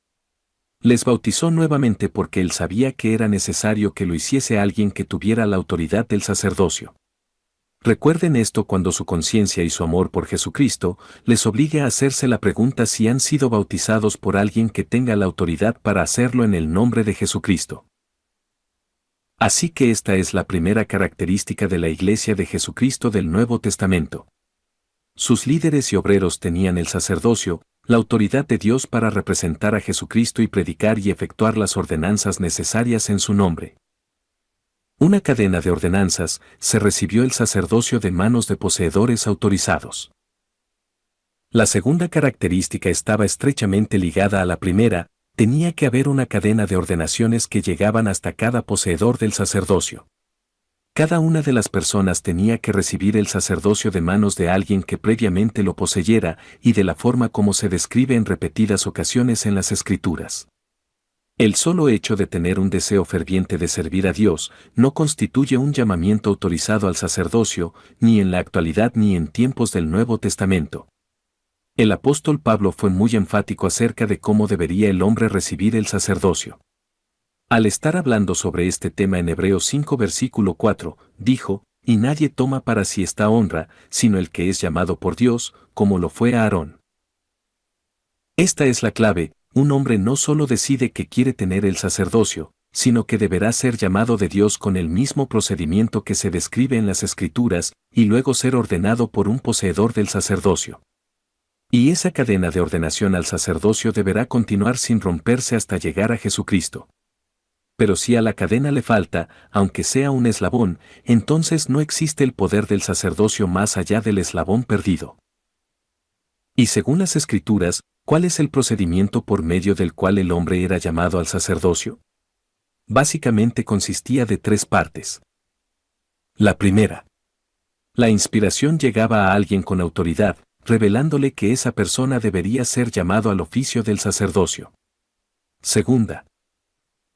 Les bautizó nuevamente porque él sabía que era necesario que lo hiciese alguien que tuviera la autoridad del sacerdocio. Recuerden esto cuando su conciencia y su amor por Jesucristo les obligue a hacerse la pregunta si han sido bautizados por alguien que tenga la autoridad para hacerlo en el nombre de Jesucristo. Así que esta es la primera característica de la Iglesia de Jesucristo del Nuevo Testamento. Sus líderes y obreros tenían el sacerdocio, la autoridad de Dios para representar a Jesucristo y predicar y efectuar las ordenanzas necesarias en su nombre. Una cadena de ordenanzas, se recibió el sacerdocio de manos de poseedores autorizados. La segunda característica estaba estrechamente ligada a la primera, tenía que haber una cadena de ordenaciones que llegaban hasta cada poseedor del sacerdocio. Cada una de las personas tenía que recibir el sacerdocio de manos de alguien que previamente lo poseyera y de la forma como se describe en repetidas ocasiones en las Escrituras. El solo hecho de tener un deseo ferviente de servir a Dios no constituye un llamamiento autorizado al sacerdocio, ni en la actualidad ni en tiempos del Nuevo Testamento. El apóstol Pablo fue muy enfático acerca de cómo debería el hombre recibir el sacerdocio. Al estar hablando sobre este tema en Hebreos 5 versículo 4, dijo, «Y nadie toma para sí esta honra, sino el que es llamado por Dios, como lo fue Aarón». Esta es la clave: un hombre no solo decide que quiere tener el sacerdocio, sino que deberá ser llamado de Dios con el mismo procedimiento que se describe en las Escrituras, y luego ser ordenado por un poseedor del sacerdocio. Y esa cadena de ordenación al sacerdocio deberá continuar sin romperse hasta llegar a Jesucristo. Pero si a la cadena le falta, aunque sea un eslabón, entonces no existe el poder del sacerdocio más allá del eslabón perdido. Y según las Escrituras, ¿cuál es el procedimiento por medio del cual el hombre era llamado al sacerdocio? Básicamente consistía de 3 partes. La primera. La inspiración llegaba a alguien con autoridad, revelándole que esa persona debería ser llamado al oficio del sacerdocio. Segunda.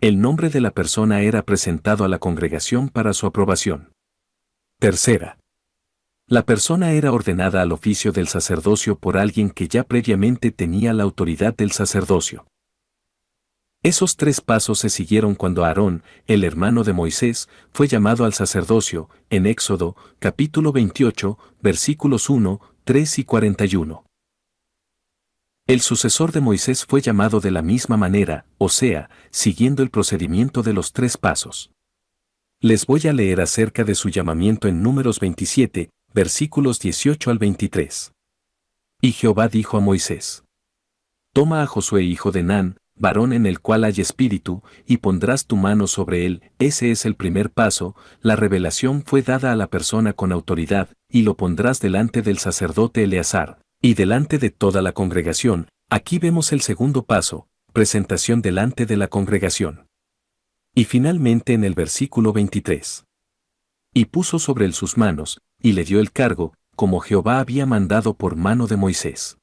El nombre de la persona era presentado a la congregación para su aprobación. Tercera. La persona era ordenada al oficio del sacerdocio por alguien que ya previamente tenía la autoridad del sacerdocio. Esos 3 pasos se siguieron cuando Aarón, el hermano de Moisés, fue llamado al sacerdocio, en Éxodo, capítulo 28, versículos 1, 3 y 41. El sucesor de Moisés fue llamado de la misma manera, o sea, siguiendo el procedimiento de los 3 pasos. Les voy a leer acerca de su llamamiento en Números 27, versículos 18 al 23. Y Jehová dijo a Moisés: «Toma a Josué hijo de Nun, varón en el cual hay espíritu, y pondrás tu mano sobre él». Ese es el primer paso. La revelación fue dada a la persona con autoridad, y lo pondrás delante del sacerdote Eleazar, y delante de toda la congregación. Aquí vemos el segundo paso, presentación delante de la congregación. Y finalmente en el versículo 23. Y puso sobre él sus manos, y le dio el cargo, como Jehová había mandado por mano de Moisés.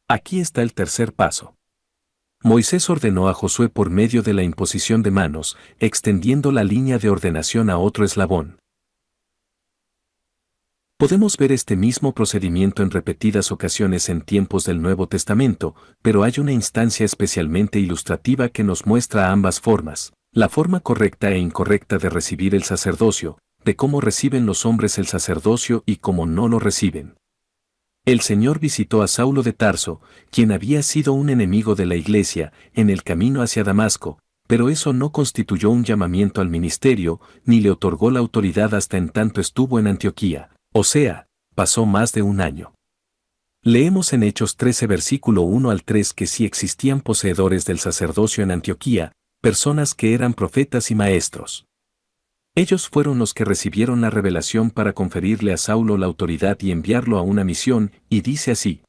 Aquí está el tercer paso. Moisés ordenó a Josué por medio de la imposición de manos, extendiendo la línea de ordenación a otro eslabón. Podemos ver este mismo procedimiento en repetidas ocasiones en tiempos del Nuevo Testamento, pero hay una instancia especialmente ilustrativa que nos muestra ambas formas: la forma correcta e incorrecta de recibir el sacerdocio, de cómo reciben los hombres el sacerdocio y cómo no lo reciben. El Señor visitó a Saulo de Tarso, quien había sido un enemigo de la Iglesia, en el camino hacia Damasco, pero eso no constituyó un llamamiento al ministerio, ni le otorgó la autoridad hasta en tanto estuvo en Antioquía. O sea, pasó más de un año. Leemos en Hechos 13 versículo 1 al 3 que sí existían poseedores del sacerdocio en Antioquía, personas que eran profetas y maestros. Ellos fueron los que recibieron la revelación para conferirle a Saulo la autoridad y enviarlo a una misión, y dice así: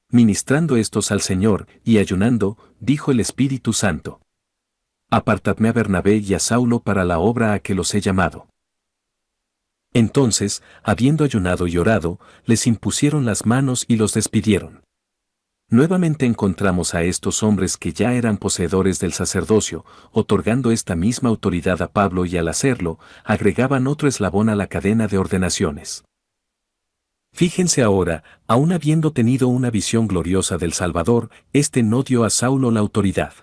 «Ministrando estos al Señor, y ayunando, dijo el Espíritu Santo: Apartadme a Bernabé y a Saulo para la obra a que los he llamado». Entonces, habiendo ayunado y orado, les impusieron las manos y los despidieron. Nuevamente encontramos a estos hombres que ya eran poseedores del sacerdocio, otorgando esta misma autoridad a Pablo, y al hacerlo, agregaban otro eslabón a la cadena de ordenaciones. Fíjense ahora, aun habiendo tenido una visión gloriosa del Salvador, este no dio a Saulo la autoridad.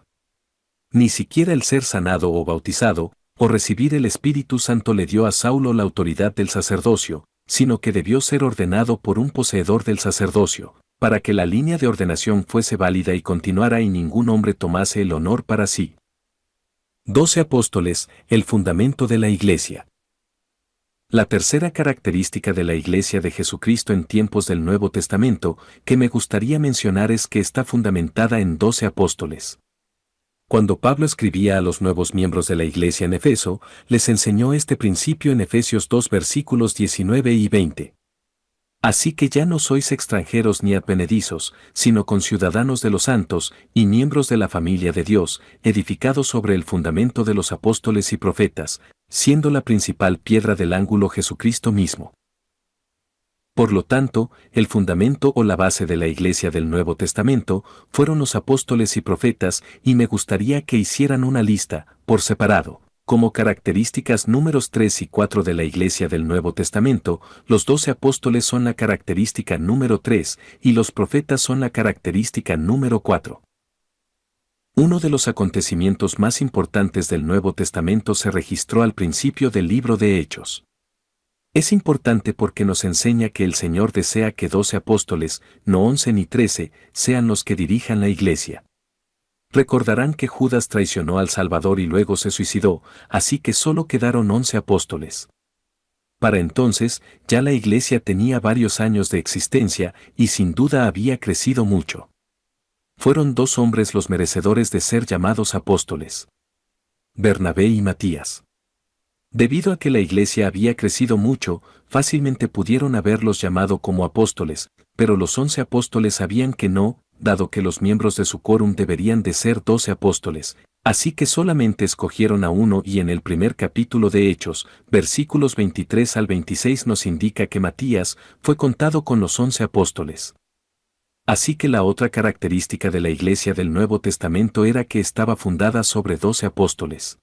Ni siquiera el ser sanado o bautizado, o recibir el Espíritu Santo le dio a Saulo la autoridad del sacerdocio, sino que debió ser ordenado por un poseedor del sacerdocio, para que la línea de ordenación fuese válida y continuara y ningún hombre tomase el honor para sí. 12 apóstoles, el fundamento de la Iglesia. La tercera característica de la Iglesia de Jesucristo en tiempos del Nuevo Testamento que me gustaría mencionar es que está fundamentada en 12 apóstoles. Cuando Pablo escribía a los nuevos miembros de la Iglesia en Efeso, les enseñó este principio en Efesios 2 versículos 19 y 20. Así que ya no sois extranjeros ni advenedizos, sino conciudadanos de los santos, y miembros de la familia de Dios, edificados sobre el fundamento de los apóstoles y profetas, siendo la principal piedra del ángulo Jesucristo mismo. Por lo tanto, el fundamento o la base de la Iglesia del Nuevo Testamento fueron los apóstoles y profetas, y me gustaría que hicieran una lista, por separado. Como características números 3 y 4 de la Iglesia del Nuevo Testamento, los 12 apóstoles son la característica número 3 y los profetas son la característica número 4. Uno de los acontecimientos más importantes del Nuevo Testamento se registró al principio del libro de Hechos. Es importante porque nos enseña que el Señor desea que 12 apóstoles, no 11 ni 13, sean los que dirijan la Iglesia. Recordarán que Judas traicionó al Salvador y luego se suicidó, así que solo quedaron 11 apóstoles. Para entonces, ya la Iglesia tenía varios años de existencia y sin duda había crecido mucho. Fueron 2 hombres los merecedores de ser llamados apóstoles: Bernabé y Matías. Debido a que la Iglesia había crecido mucho, fácilmente pudieron haberlos llamado como apóstoles, pero los 11 apóstoles sabían que no, dado que los miembros de su quórum deberían de ser 12 apóstoles, así que solamente escogieron a uno, y en el primer capítulo de Hechos, versículos 23 al 26 nos indica que Matías fue contado con los 11 apóstoles. Así que la otra característica de la Iglesia del Nuevo Testamento era que estaba fundada sobre 12 apóstoles.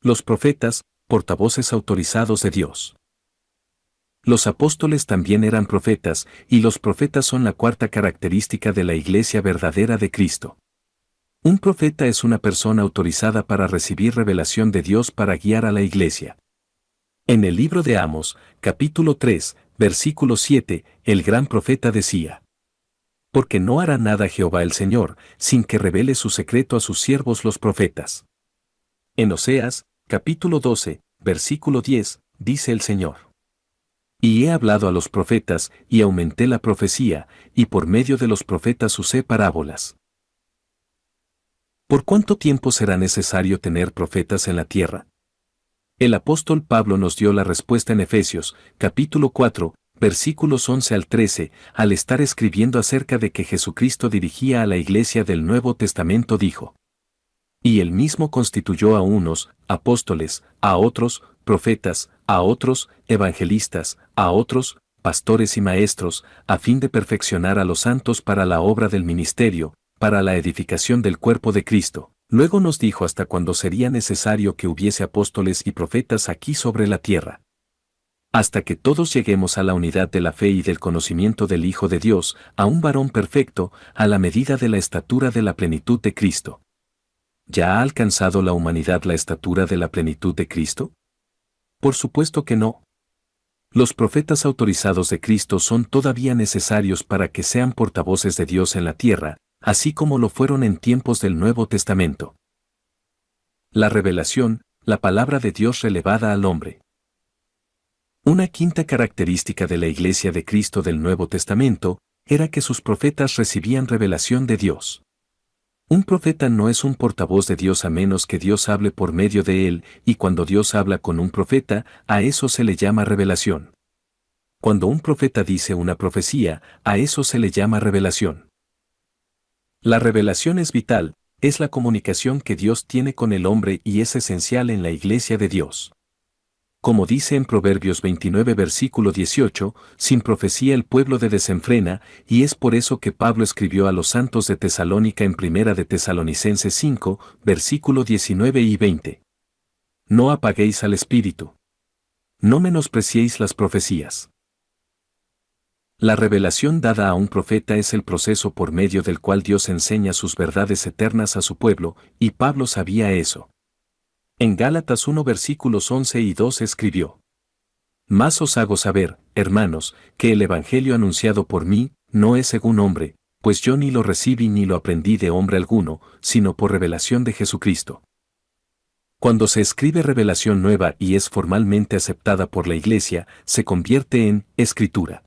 Los profetas, portavoces autorizados de Dios. Los apóstoles también eran profetas, y los profetas son la cuarta característica de la Iglesia verdadera de Cristo. Un profeta es una persona autorizada para recibir revelación de Dios para guiar a la Iglesia. En el libro de Amos, capítulo 3, versículo 7, el gran profeta decía: porque no hará nada Jehová el Señor, sin que revele su secreto a sus siervos los profetas. En Oseas, capítulo 12, versículo 10, dice el Señor: y he hablado a los profetas, y aumenté la profecía, y por medio de los profetas usé parábolas. ¿Por cuánto tiempo será necesario tener profetas en la tierra? El apóstol Pablo nos dio la respuesta en Efesios, capítulo 4, versículos 11 al 13, al estar escribiendo acerca de que Jesucristo dirigía a la Iglesia del Nuevo Testamento dijo: y él mismo constituyó a unos, apóstoles, a otros, profetas, a otros, evangelistas, a otros, pastores y maestros, a fin de perfeccionar a los santos para la obra del ministerio, para la edificación del cuerpo de Cristo. Luego nos dijo hasta cuándo sería necesario que hubiese apóstoles y profetas aquí sobre la tierra. Hasta que todos lleguemos a la unidad de la fe y del conocimiento del Hijo de Dios, a un varón perfecto, a la medida de la estatura de la plenitud de Cristo. ¿Ya ha alcanzado la humanidad la estatura de la plenitud de Cristo? Por supuesto que no. Los profetas autorizados de Cristo son todavía necesarios para que sean portavoces de Dios en la tierra, así como lo fueron en tiempos del Nuevo Testamento. La revelación, la palabra de Dios relevada al hombre. Una quinta característica de la Iglesia de Cristo del Nuevo Testamento era que sus profetas recibían revelación de Dios. Un profeta no es un portavoz de Dios a menos que Dios hable por medio de él, y cuando Dios habla con un profeta, a eso se le llama revelación. Cuando un profeta dice una profecía, a eso se le llama revelación. La revelación es vital, es la comunicación que Dios tiene con el hombre y es esencial en la Iglesia de Dios. Como dice en Proverbios 29 versículo 18, sin profecía el pueblo de desenfrena, y es por eso que Pablo escribió a los santos de Tesalónica en Primera de Tesalonicenses 5, versículo 19 y 20. No apaguéis al espíritu. No menospreciéis las profecías. La revelación dada a un profeta es el proceso por medio del cual Dios enseña sus verdades eternas a su pueblo, y Pablo sabía eso. En Gálatas 1 versículos 11 y 12 escribió: Mas os hago saber, hermanos, que el evangelio anunciado por mí, no es según hombre, pues yo ni lo recibí ni lo aprendí de hombre alguno, sino por revelación de Jesucristo. Cuando se escribe revelación nueva y es formalmente aceptada por la Iglesia, se convierte en escritura.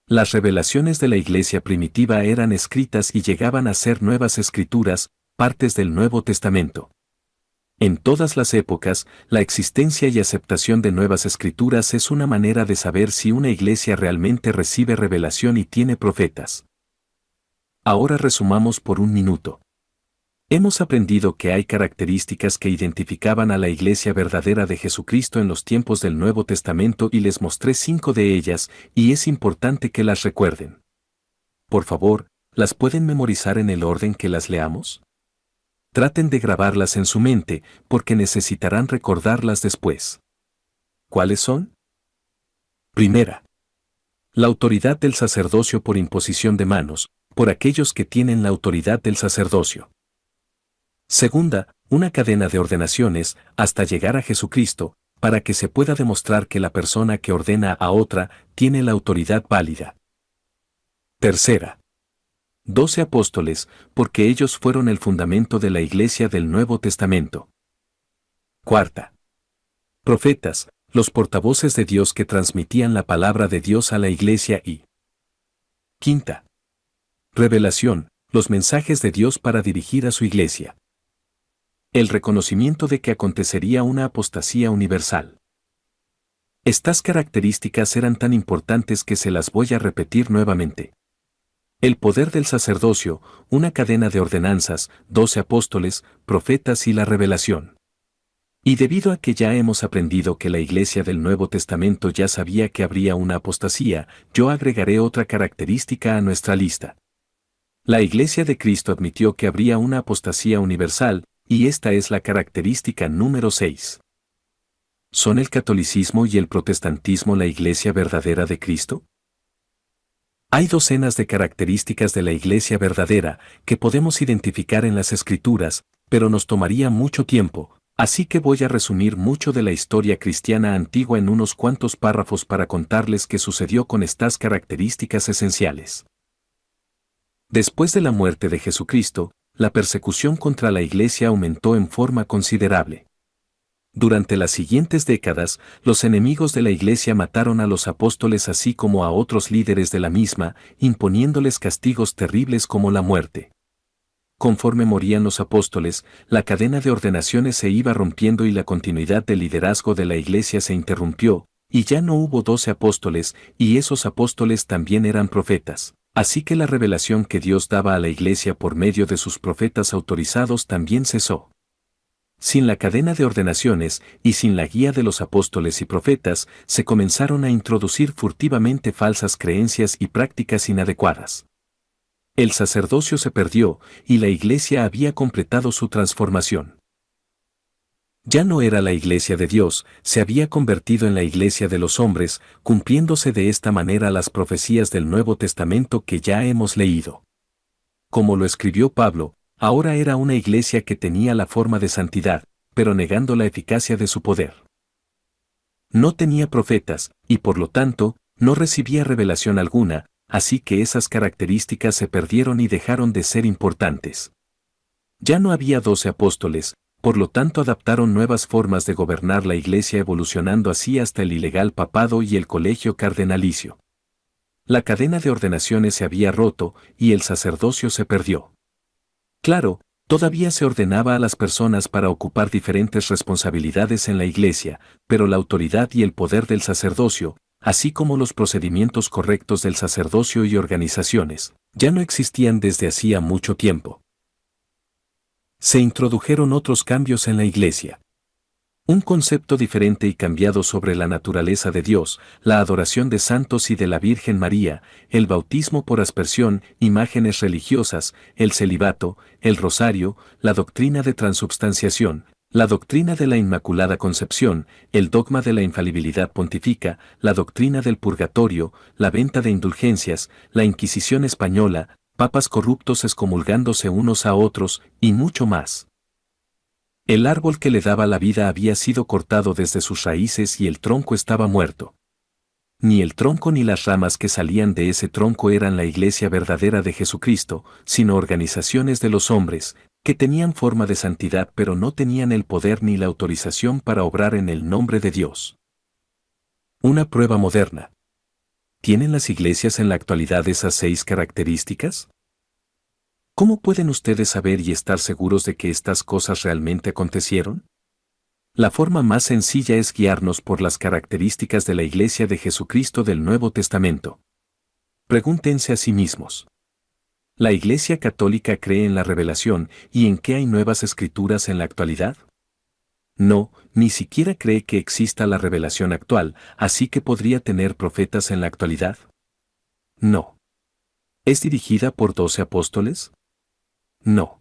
Las revelaciones de la Iglesia primitiva eran escritas y llegaban a ser nuevas escrituras, partes del Nuevo Testamento. En todas las épocas, la existencia y aceptación de nuevas escrituras es una manera de saber si una iglesia realmente recibe revelación y tiene profetas. Ahora resumamos por un minuto. Hemos aprendido que hay características que identificaban a la iglesia verdadera de Jesucristo en los tiempos del Nuevo Testamento y les mostré 5 de ellas, y es importante que las recuerden. Por favor, ¿las pueden memorizar en el orden que las leamos? Traten de grabarlas en su mente, porque necesitarán recordarlas después. ¿Cuáles son? Primera. La autoridad del sacerdocio por imposición de manos, por aquellos que tienen la autoridad del sacerdocio. Segunda, una cadena de ordenaciones, hasta llegar a Jesucristo, para que se pueda demostrar que la persona que ordena a otra tiene la autoridad válida. Tercera. 12 apóstoles, porque ellos fueron el fundamento de la Iglesia del Nuevo Testamento. Cuarta. Profetas, los portavoces de Dios que transmitían la palabra de Dios a la Iglesia y. Quinta. Revelación, los mensajes de Dios para dirigir a su Iglesia. El reconocimiento de que acontecería una apostasía universal. Estas características eran tan importantes que se las voy a repetir nuevamente. El poder del sacerdocio, una cadena de ordenanzas, 12 apóstoles, profetas y la revelación. Y debido a que ya hemos aprendido que la Iglesia del Nuevo Testamento ya sabía que habría una apostasía, yo agregaré otra característica a nuestra lista. La Iglesia de Cristo admitió que habría una apostasía universal, y esta es la característica número 6. ¿Son el catolicismo y el protestantismo la Iglesia verdadera de Cristo? Hay docenas de características de la Iglesia verdadera que podemos identificar en las Escrituras, pero nos tomaría mucho tiempo, así que voy a resumir mucho de la historia cristiana antigua en unos cuantos párrafos para contarles qué sucedió con estas características esenciales. Después de la muerte de Jesucristo, la persecución contra la Iglesia aumentó en forma considerable. Durante las siguientes décadas, los enemigos de la Iglesia mataron a los apóstoles así como a otros líderes de la misma, imponiéndoles castigos terribles como la muerte. Conforme morían los apóstoles, la cadena de ordenaciones se iba rompiendo y la continuidad del liderazgo de la Iglesia se interrumpió, y ya no hubo 12 apóstoles, y esos apóstoles también eran profetas. Así que la revelación que Dios daba a la Iglesia por medio de sus profetas autorizados también cesó. Sin la cadena de ordenaciones y sin la guía de los apóstoles y profetas, se comenzaron a introducir furtivamente falsas creencias y prácticas inadecuadas. El sacerdocio se perdió y la Iglesia había completado su transformación. Ya no era la Iglesia de Dios, se había convertido en la Iglesia de los hombres, cumpliéndose de esta manera las profecías del Nuevo Testamento que ya hemos leído. Como lo escribió Pablo, ahora era una iglesia que tenía la forma de santidad, pero negando la eficacia de su poder. No tenía profetas, y por lo tanto, no recibía revelación alguna, así que esas características se perdieron y dejaron de ser importantes. Ya no había 12 apóstoles, por lo tanto adaptaron nuevas formas de gobernar la iglesia evolucionando así hasta el ilegal papado y el colegio cardenalicio. La cadena de ordenaciones se había roto y el sacerdocio se perdió. Claro, todavía se ordenaba a las personas para ocupar diferentes responsabilidades en la iglesia, pero la autoridad y el poder del sacerdocio, así como los procedimientos correctos del sacerdocio y organizaciones, ya no existían desde hacía mucho tiempo. Se introdujeron otros cambios en la iglesia. Un concepto diferente y cambiado sobre la naturaleza de Dios, la adoración de santos y de la Virgen María, el bautismo por aspersión, imágenes religiosas, el celibato, el rosario, la doctrina de transubstanciación, la doctrina de la Inmaculada Concepción, el dogma de la infalibilidad pontífica, la doctrina del purgatorio, la venta de indulgencias, la Inquisición española, papas corruptos excomulgándose unos a otros, y mucho más. El árbol que le daba la vida había sido cortado desde sus raíces y el tronco estaba muerto. Ni el tronco ni las ramas que salían de ese tronco eran la iglesia verdadera de Jesucristo, sino organizaciones de los hombres, que tenían forma de santidad pero no tenían el poder ni la autorización para obrar en el nombre de Dios. Una prueba moderna. ¿Tienen las iglesias en la actualidad esas 6 características? ¿Cómo pueden ustedes saber y estar seguros de que estas cosas realmente acontecieron? La forma más sencilla es guiarnos por las características de la Iglesia de Jesucristo del Nuevo Testamento. Pregúntense a sí mismos. ¿La Iglesia Católica cree en la revelación y en que hay nuevas escrituras en la actualidad? No, ni siquiera cree que exista la revelación actual, así que podría tener profetas en la actualidad. No. ¿Es dirigida por 12 apóstoles? No.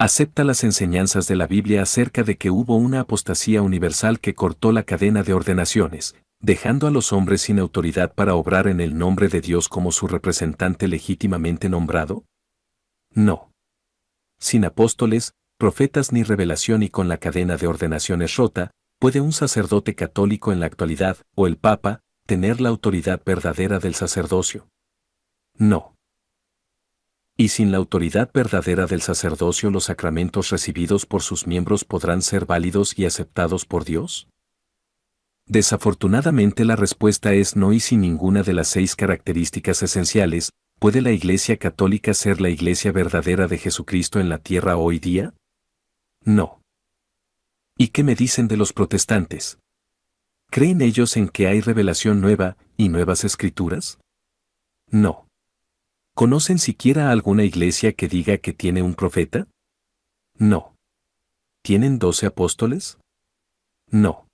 ¿Acepta las enseñanzas de la Biblia acerca de que hubo una apostasía universal que cortó la cadena de ordenaciones, dejando a los hombres sin autoridad para obrar en el nombre de Dios como su representante legítimamente nombrado? No. Sin apóstoles, profetas ni revelación y con la cadena de ordenaciones rota, ¿puede un sacerdote católico en la actualidad, o el Papa, tener la autoridad verdadera del sacerdocio? No. ¿Y sin la autoridad verdadera del sacerdocio los sacramentos recibidos por sus miembros podrán ser válidos y aceptados por Dios? Desafortunadamente la respuesta es no, y sin ninguna de las 6 características esenciales, ¿puede la Iglesia Católica ser la Iglesia verdadera de Jesucristo en la tierra hoy día? No. ¿Y qué me dicen de los protestantes? ¿Creen ellos en que hay revelación nueva y nuevas escrituras? No. ¿Conocen siquiera alguna iglesia que diga que tiene un profeta? No. ¿Tienen 12 apóstoles? No.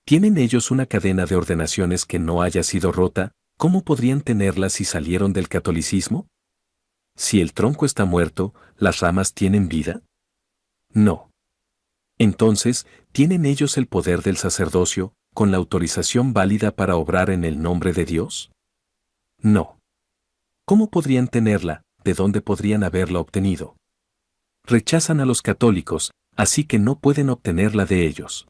¿Tienen ellos una cadena de ordenaciones que no haya sido rota? ¿Cómo podrían tenerla si salieron del catolicismo? Si el tronco está muerto, ¿las ramas tienen vida? No. Entonces, ¿tienen ellos el poder del sacerdocio, con la autorización válida para obrar en el nombre de Dios? No. ¿Cómo podrían tenerla? ¿De dónde podrían haberla obtenido? Rechazan a los católicos, así que no pueden obtenerla de ellos.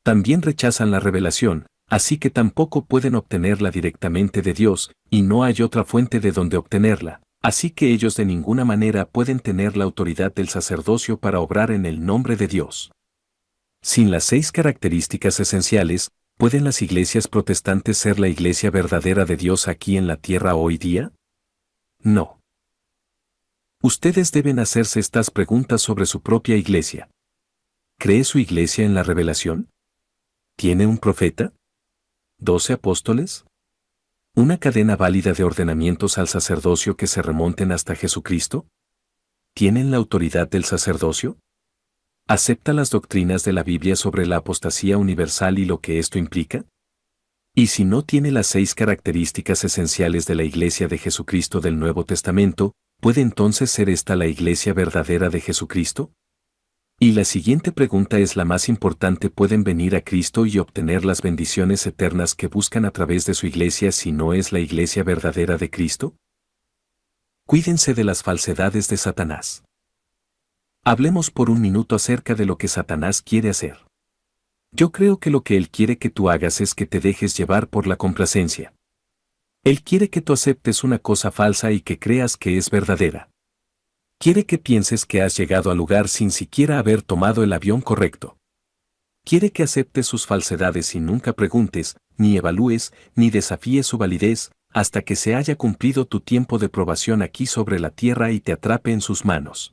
También rechazan la revelación, así que tampoco pueden obtenerla directamente de Dios, y no hay otra fuente de donde obtenerla, así que ellos de ninguna manera pueden tener la autoridad del sacerdocio para obrar en el nombre de Dios. Sin las 6 características esenciales, ¿pueden las iglesias protestantes ser la iglesia verdadera de Dios aquí en la tierra hoy día? No. Ustedes deben hacerse estas preguntas sobre su propia iglesia. ¿Cree su iglesia en la revelación? ¿Tiene un profeta? ¿12 apóstoles? ¿Una cadena válida de ordenamientos al sacerdocio que se remonten hasta Jesucristo? ¿Tienen la autoridad del sacerdocio? ¿Acepta las doctrinas de la Biblia sobre la apostasía universal y lo que esto implica? Y si no tiene las 6 características esenciales de la Iglesia de Jesucristo del Nuevo Testamento, ¿puede entonces ser esta la Iglesia verdadera de Jesucristo? Y la siguiente pregunta es la más importante: ¿pueden venir a Cristo y obtener las bendiciones eternas que buscan a través de su Iglesia si no es la Iglesia verdadera de Cristo? Cuídense de las falsedades de Satanás. Hablemos por un minuto acerca de lo que Satanás quiere hacer. Yo creo que lo que él quiere que tú hagas es que te dejes llevar por la complacencia. Él quiere que tú aceptes una cosa falsa y que creas que es verdadera. Quiere que pienses que has llegado al lugar sin siquiera haber tomado el avión correcto. Quiere que aceptes sus falsedades y nunca preguntes, ni evalúes, ni desafíes su validez, hasta que se haya cumplido tu tiempo de probación aquí sobre la tierra y te atrape en sus manos.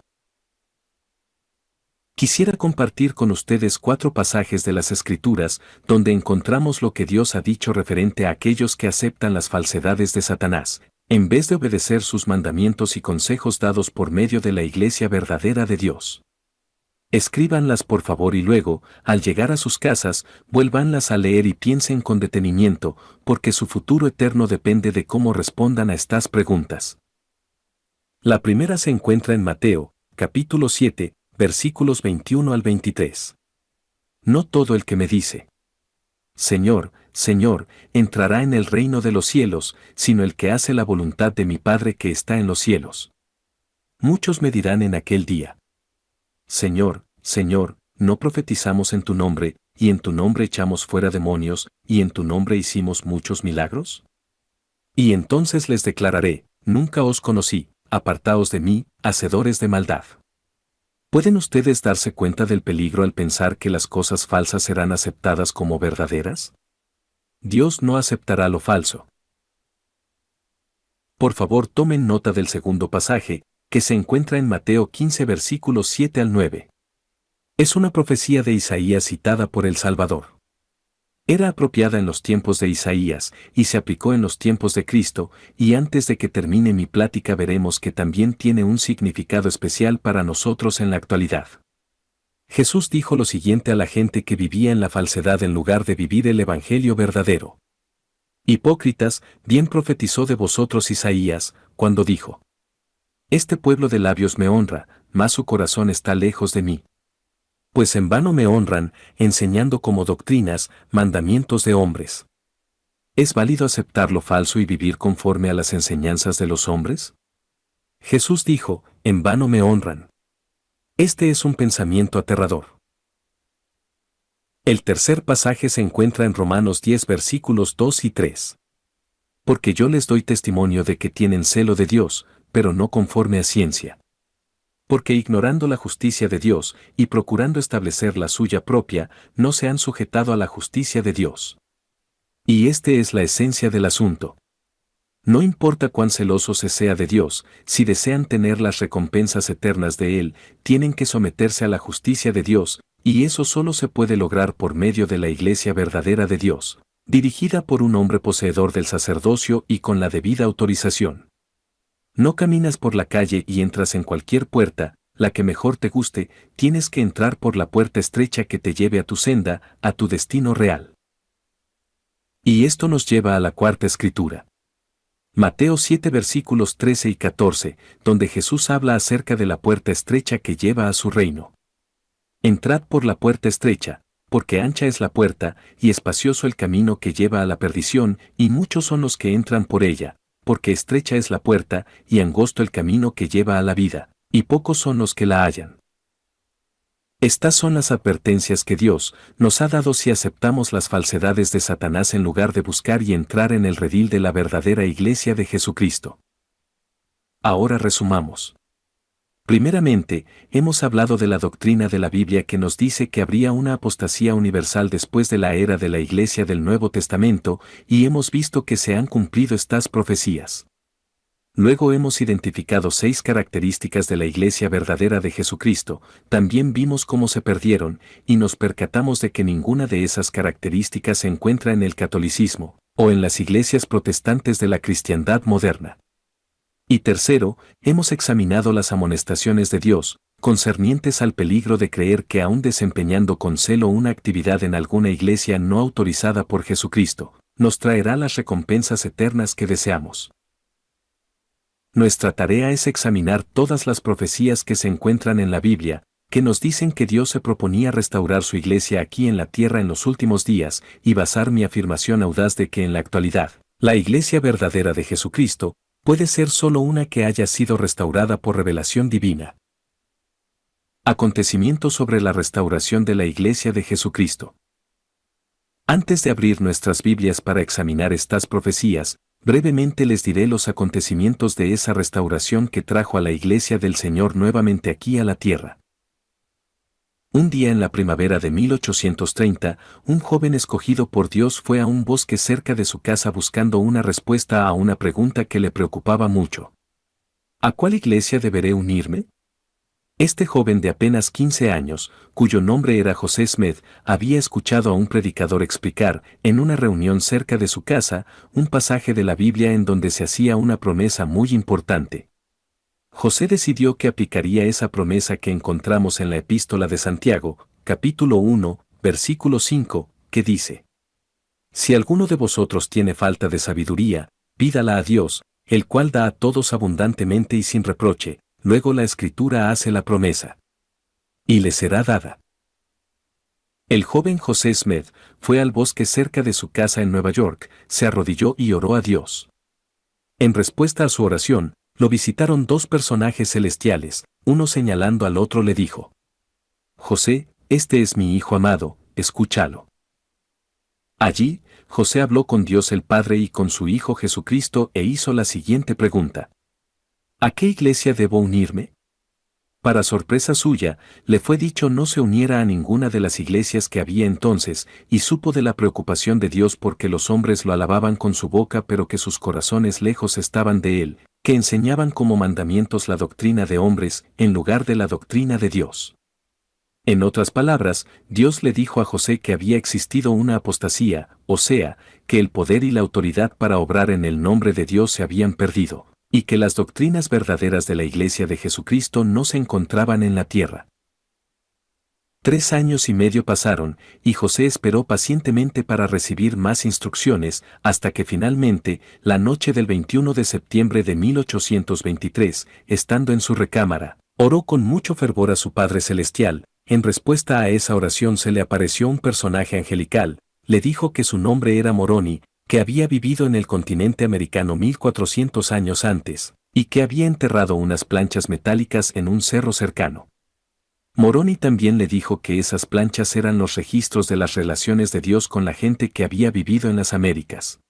Quisiera compartir con ustedes 4 pasajes de las Escrituras, donde encontramos lo que Dios ha dicho referente a aquellos que aceptan las falsedades de Satanás, en vez de obedecer sus mandamientos y consejos dados por medio de la Iglesia verdadera de Dios. Escríbanlas por favor y luego, al llegar a sus casas, vuélvanlas a leer y piensen con detenimiento, porque su futuro eterno depende de cómo respondan a estas preguntas. La primera se encuentra en Mateo, capítulo 7, versículos 21 al 23. No todo el que me dice, Señor, Señor, entrará en el reino de los cielos, sino el que hace la voluntad de mi Padre que está en los cielos. Muchos me dirán en aquel día, Señor, Señor, ¿no profetizamos en tu nombre, y en tu nombre echamos fuera demonios, y en tu nombre hicimos muchos milagros? Y entonces les declararé, nunca os conocí, apartaos de mí, hacedores de maldad. ¿Pueden ustedes darse cuenta del peligro al pensar que las cosas falsas serán aceptadas como verdaderas? Dios no aceptará lo falso. Por favor, tomen nota del segundo pasaje, que se encuentra en Mateo 15 versículos 7 al 9. Es una profecía de Isaías citada por el Salvador. Era apropiada en los tiempos de Isaías y se aplicó en los tiempos de Cristo, y antes de que termine mi plática veremos que también tiene un significado especial para nosotros en la actualidad. Jesús dijo lo siguiente a la gente que vivía en la falsedad en lugar de vivir el Evangelio verdadero. Hipócritas, bien profetizó de vosotros Isaías, cuando dijo: Este pueblo de labios me honra, mas su corazón está lejos de mí. Pues en vano me honran, enseñando como doctrinas, mandamientos de hombres. ¿Es válido aceptar lo falso y vivir conforme a las enseñanzas de los hombres? Jesús dijo: en vano me honran. Este es un pensamiento aterrador. El tercer pasaje se encuentra en Romanos 10 versículos 2 y 3. Porque yo les doy testimonio de que tienen celo de Dios, pero no conforme a ciencia. Porque ignorando la justicia de Dios y procurando establecer la suya propia, no se han sujetado a la justicia de Dios. Y este es la esencia del asunto. No importa cuán celoso se sea de Dios, si desean tener las recompensas eternas de Él, tienen que someterse a la justicia de Dios, y eso solo se puede lograr por medio de la Iglesia verdadera de Dios, dirigida por un hombre poseedor del sacerdocio y con la debida autorización. No caminas por la calle y entras en cualquier puerta, la que mejor te guste, tienes que entrar por la puerta estrecha que te lleve a tu senda, a tu destino real. Y esto nos lleva a la cuarta escritura. Mateo 7 versículos 13 y 14, donde Jesús habla acerca de la puerta estrecha que lleva a su reino. Entrad por la puerta estrecha, porque ancha es la puerta, y espacioso el camino que lleva a la perdición, y muchos son los que entran por ella, porque estrecha es la puerta, y angosto el camino que lleva a la vida, y pocos son los que la hallan. Estas son las advertencias que Dios nos ha dado si aceptamos las falsedades de Satanás en lugar de buscar y entrar en el redil de la verdadera Iglesia de Jesucristo. Ahora resumamos. Primeramente, hemos hablado de la doctrina de la Biblia que nos dice que habría una apostasía universal después de la era de la Iglesia del Nuevo Testamento, y hemos visto que se han cumplido estas profecías. Luego hemos identificado 6 características de la Iglesia verdadera de Jesucristo, también vimos cómo se perdieron, y nos percatamos de que ninguna de esas características se encuentra en el catolicismo, o en las iglesias protestantes de la cristiandad moderna. Y tercero, hemos examinado las amonestaciones de Dios, concernientes al peligro de creer que aún desempeñando con celo una actividad en alguna iglesia no autorizada por Jesucristo, nos traerá las recompensas eternas que deseamos. Nuestra tarea es examinar todas las profecías que se encuentran en la Biblia, que nos dicen que Dios se proponía restaurar su iglesia aquí en la tierra en los últimos días, y basar mi afirmación audaz de que en la actualidad, la iglesia verdadera de Jesucristo, puede ser solo una que haya sido restaurada por revelación divina. Acontecimientos sobre la restauración de la Iglesia de Jesucristo. Antes de abrir nuestras Biblias para examinar estas profecías, brevemente les diré los acontecimientos de esa restauración que trajo a la Iglesia del Señor nuevamente aquí a la tierra. Un día en la primavera de 1830, un joven escogido por Dios fue a un bosque cerca de su casa buscando una respuesta a una pregunta que le preocupaba mucho. ¿A cuál iglesia deberé unirme? Este joven de apenas 15 años, cuyo nombre era José Smith, había escuchado a un predicador explicar, en una reunión cerca de su casa, un pasaje de la Biblia en donde se hacía una promesa muy importante. José decidió que aplicaría esa promesa que encontramos en la Epístola de Santiago, capítulo 1, versículo 5, que dice: Si alguno de vosotros tiene falta de sabiduría, pídala a Dios, el cual da a todos abundantemente y sin reproche. Luego la Escritura hace la promesa. Y le será dada. El joven José Smith fue al bosque cerca de su casa en Nueva York, se arrodilló y oró a Dios. En respuesta a su oración, lo visitaron 2 personajes celestiales, uno señalando al otro le dijo: José, este es mi hijo amado, escúchalo. Allí, José habló con Dios el Padre y con su Hijo Jesucristo e hizo la siguiente pregunta: ¿a qué iglesia debo unirme? Para sorpresa suya, le fue dicho no se uniera a ninguna de las iglesias que había entonces, y supo de la preocupación de Dios porque los hombres lo alababan con su boca pero que sus corazones lejos estaban de él, que enseñaban como mandamientos la doctrina de hombres en lugar de la doctrina de Dios. En otras palabras, Dios le dijo a José que había existido una apostasía, o sea, que el poder y la autoridad para obrar en el nombre de Dios se habían perdido, y que las doctrinas verdaderas de la Iglesia de Jesucristo no se encontraban en la tierra. 3 años y medio pasaron, y José esperó pacientemente para recibir más instrucciones, hasta que finalmente, la noche del 21 de septiembre de 1823, estando en su recámara, oró con mucho fervor a su Padre Celestial. En respuesta a esa oración se le apareció un personaje angelical, le dijo que su nombre era Moroni, que había vivido en el continente americano 1400 años antes, y que había enterrado unas planchas metálicas en un cerro cercano. Moroni también le dijo que esas planchas eran los registros de las relaciones de Dios con la gente que había vivido en las Américas.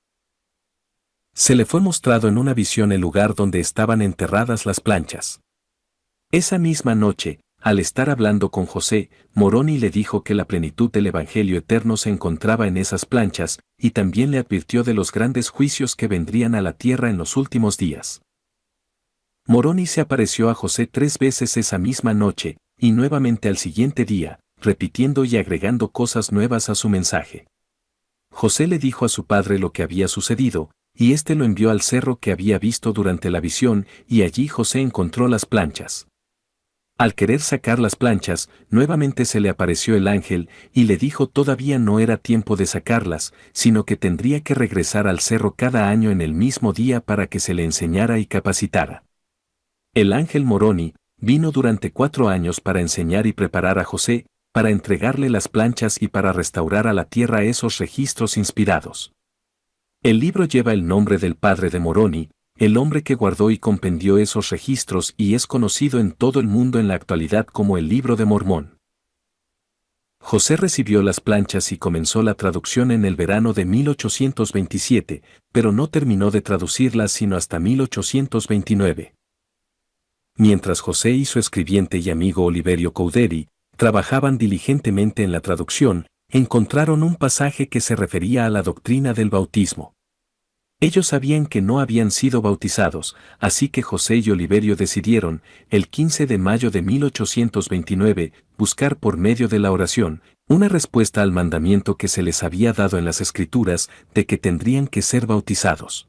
Se le fue mostrado en una visión el lugar donde estaban enterradas las planchas. Esa misma noche, al estar hablando con José, Moroni le dijo que la plenitud del Evangelio eterno se encontraba en esas planchas, y también le advirtió de los grandes juicios que vendrían a la tierra en los últimos días. Moroni se apareció a José 3 veces esa misma noche, y nuevamente al siguiente día, repitiendo y agregando cosas nuevas a su mensaje. José le dijo a su padre lo que había sucedido, y éste lo envió al cerro que había visto durante la visión, y allí José encontró las planchas. Al querer sacar las planchas, nuevamente se le apareció el ángel, y le dijo todavía no era tiempo de sacarlas, sino que tendría que regresar al cerro cada año en el mismo día para que se le enseñara y capacitara. El ángel Moroni vino durante 4 años para enseñar y preparar a José, para entregarle las planchas y para restaurar a la tierra esos registros inspirados. El libro lleva el nombre del padre de Moroni, el hombre que guardó y compendió esos registros y es conocido en todo el mundo en la actualidad como el Libro de Mormón. José recibió las planchas y comenzó la traducción en el verano de 1827, pero no terminó de traducirlas sino hasta 1829. Mientras José y su escribiente y amigo Oliverio Couderi trabajaban diligentemente en la traducción, encontraron un pasaje que se refería a la doctrina del bautismo. Ellos sabían que no habían sido bautizados, así que José y Oliverio decidieron, el 15 de mayo de 1829, buscar por medio de la oración, una respuesta al mandamiento que se les había dado en las Escrituras de que tendrían que ser bautizados.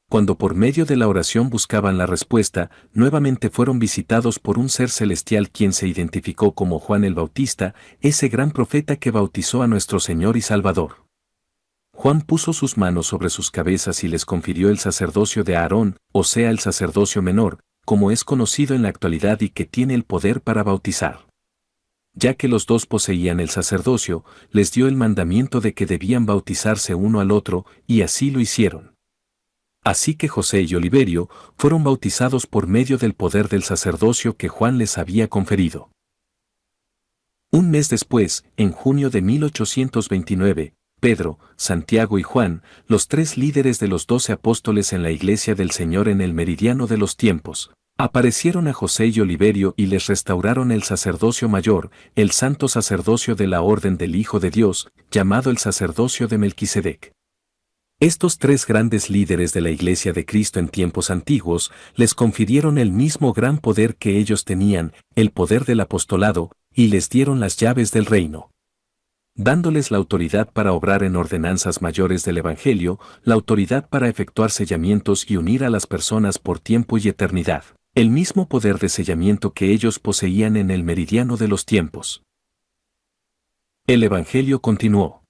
Cuando por medio de la oración buscaban la respuesta, nuevamente fueron visitados por un ser celestial quien se identificó como Juan el Bautista, ese gran profeta que bautizó a nuestro Señor y Salvador. Juan puso sus manos sobre sus cabezas y les confirió el sacerdocio de Aarón, o sea el sacerdocio menor, como es conocido en la actualidad y que tiene el poder para bautizar. Ya que los dos poseían el sacerdocio, les dio el mandamiento de que debían bautizarse uno al otro, y así lo hicieron. Así que José y Oliverio fueron bautizados por medio del poder del sacerdocio que Juan les había conferido. Un mes después, en junio de 1829, Pedro, Santiago y Juan, los 3 líderes de los 12 apóstoles en la Iglesia del Señor en el meridiano de los tiempos, aparecieron a José y Oliverio y les restauraron el sacerdocio mayor, el santo sacerdocio de la Orden del Hijo de Dios, llamado el sacerdocio de Melquisedec. Estos 3 grandes líderes de la Iglesia de Cristo en tiempos antiguos les confirieron el mismo gran poder que ellos tenían, el poder del apostolado, y les dieron las llaves del reino. Dándoles la autoridad para obrar en ordenanzas mayores del Evangelio, la autoridad para efectuar sellamientos y unir a las personas por tiempo y eternidad, el mismo poder de sellamiento que ellos poseían en el meridiano de los tiempos. El Evangelio continuó.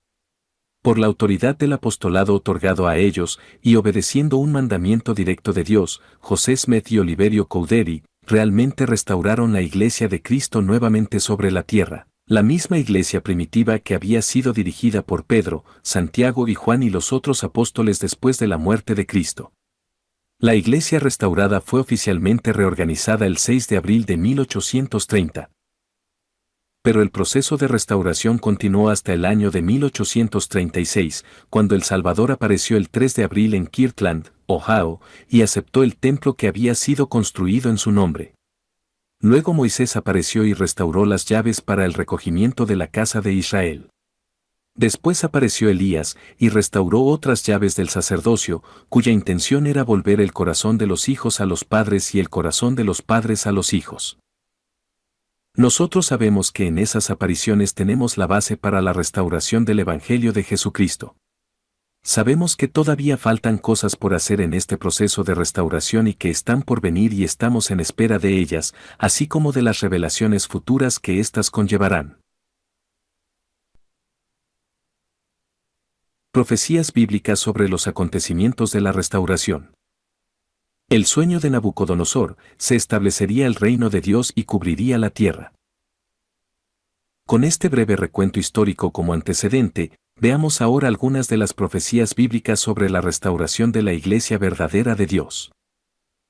Por la autoridad del apostolado otorgado a ellos, y obedeciendo un mandamiento directo de Dios, José Smith y Oliverio Couderi realmente restauraron la Iglesia de Cristo nuevamente sobre la tierra, la misma iglesia primitiva que había sido dirigida por Pedro, Santiago y Juan y los otros apóstoles después de la muerte de Cristo. La iglesia restaurada fue oficialmente reorganizada el 6 de abril de 1830. Pero el proceso de restauración continuó hasta el año de 1836, cuando El Salvador apareció el 3 de abril en Kirtland, Ohio, y aceptó el templo que había sido construido en su nombre. Luego Moisés apareció y restauró las llaves para el recogimiento de la casa de Israel. Después apareció Elías y restauró otras llaves del sacerdocio, cuya intención era volver el corazón de los hijos a los padres y el corazón de los padres a los hijos. Nosotros sabemos que en esas apariciones tenemos la base para la restauración del Evangelio de Jesucristo. Sabemos que todavía faltan cosas por hacer en este proceso de restauración y que están por venir y estamos en espera de ellas, así como de las revelaciones futuras que éstas conllevarán. Profecías bíblicas sobre los acontecimientos de la restauración. El sueño de Nabucodonosor: se establecería el reino de Dios y cubriría la tierra. Con este breve recuento histórico como antecedente, veamos ahora algunas de las profecías bíblicas sobre la restauración de la Iglesia verdadera de Dios.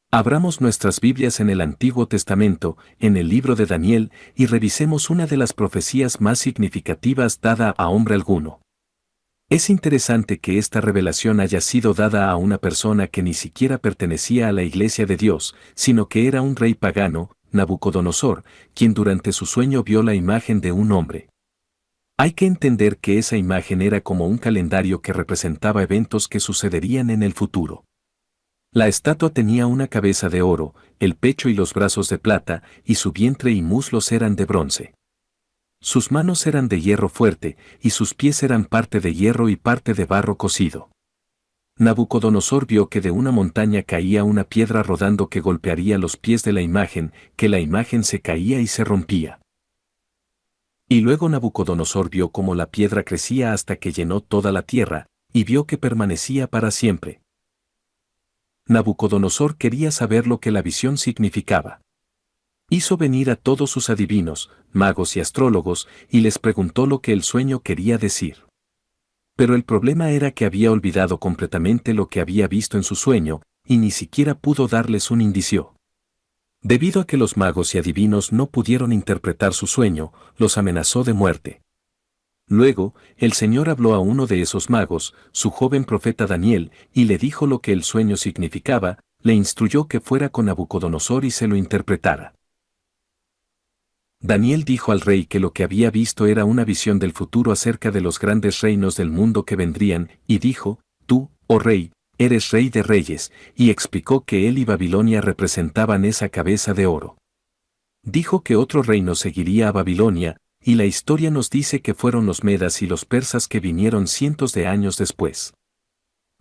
Abramos nuestras Biblias en el Antiguo Testamento, en el libro de Daniel, y revisemos una de las profecías más significativas dada a hombre alguno. Es interesante que esta revelación haya sido dada a una persona que ni siquiera pertenecía a la Iglesia de Dios, sino que era un rey pagano, Nabucodonosor, quien durante su sueño vio la imagen de un hombre. Hay que entender que esa imagen era como un calendario que representaba eventos que sucederían en el futuro. La estatua tenía una cabeza de oro, el pecho y los brazos de plata, y su vientre y muslos eran de bronce. Sus manos eran de hierro fuerte, y sus pies eran parte de hierro y parte de barro cocido. Nabucodonosor vio que de una montaña caía una piedra rodando que golpearía los pies de la imagen, que la imagen se caía y se rompía. Y luego Nabucodonosor vio cómo la piedra crecía hasta que llenó toda la tierra, y vio que permanecía para siempre. Nabucodonosor quería saber lo que la visión significaba. Hizo venir a todos sus adivinos, magos y astrólogos, y les preguntó lo que el sueño quería decir. Pero el problema era que había olvidado completamente lo que había visto en su sueño, y ni siquiera pudo darles un indicio. Debido a que los magos y adivinos no pudieron interpretar su sueño, los amenazó de muerte. Luego, el Señor habló a uno de esos magos, su joven profeta Daniel, y le dijo lo que el sueño significaba, le instruyó que fuera con Nabucodonosor y se lo interpretara. Daniel dijo al rey que lo que había visto era una visión del futuro acerca de los grandes reinos del mundo que vendrían, y dijo: «Tú, oh rey, eres rey de reyes», y explicó que él y Babilonia representaban esa cabeza de oro. Dijo que otro reino seguiría a Babilonia, y la historia nos dice que fueron los medas y los persas que vinieron cientos de años después.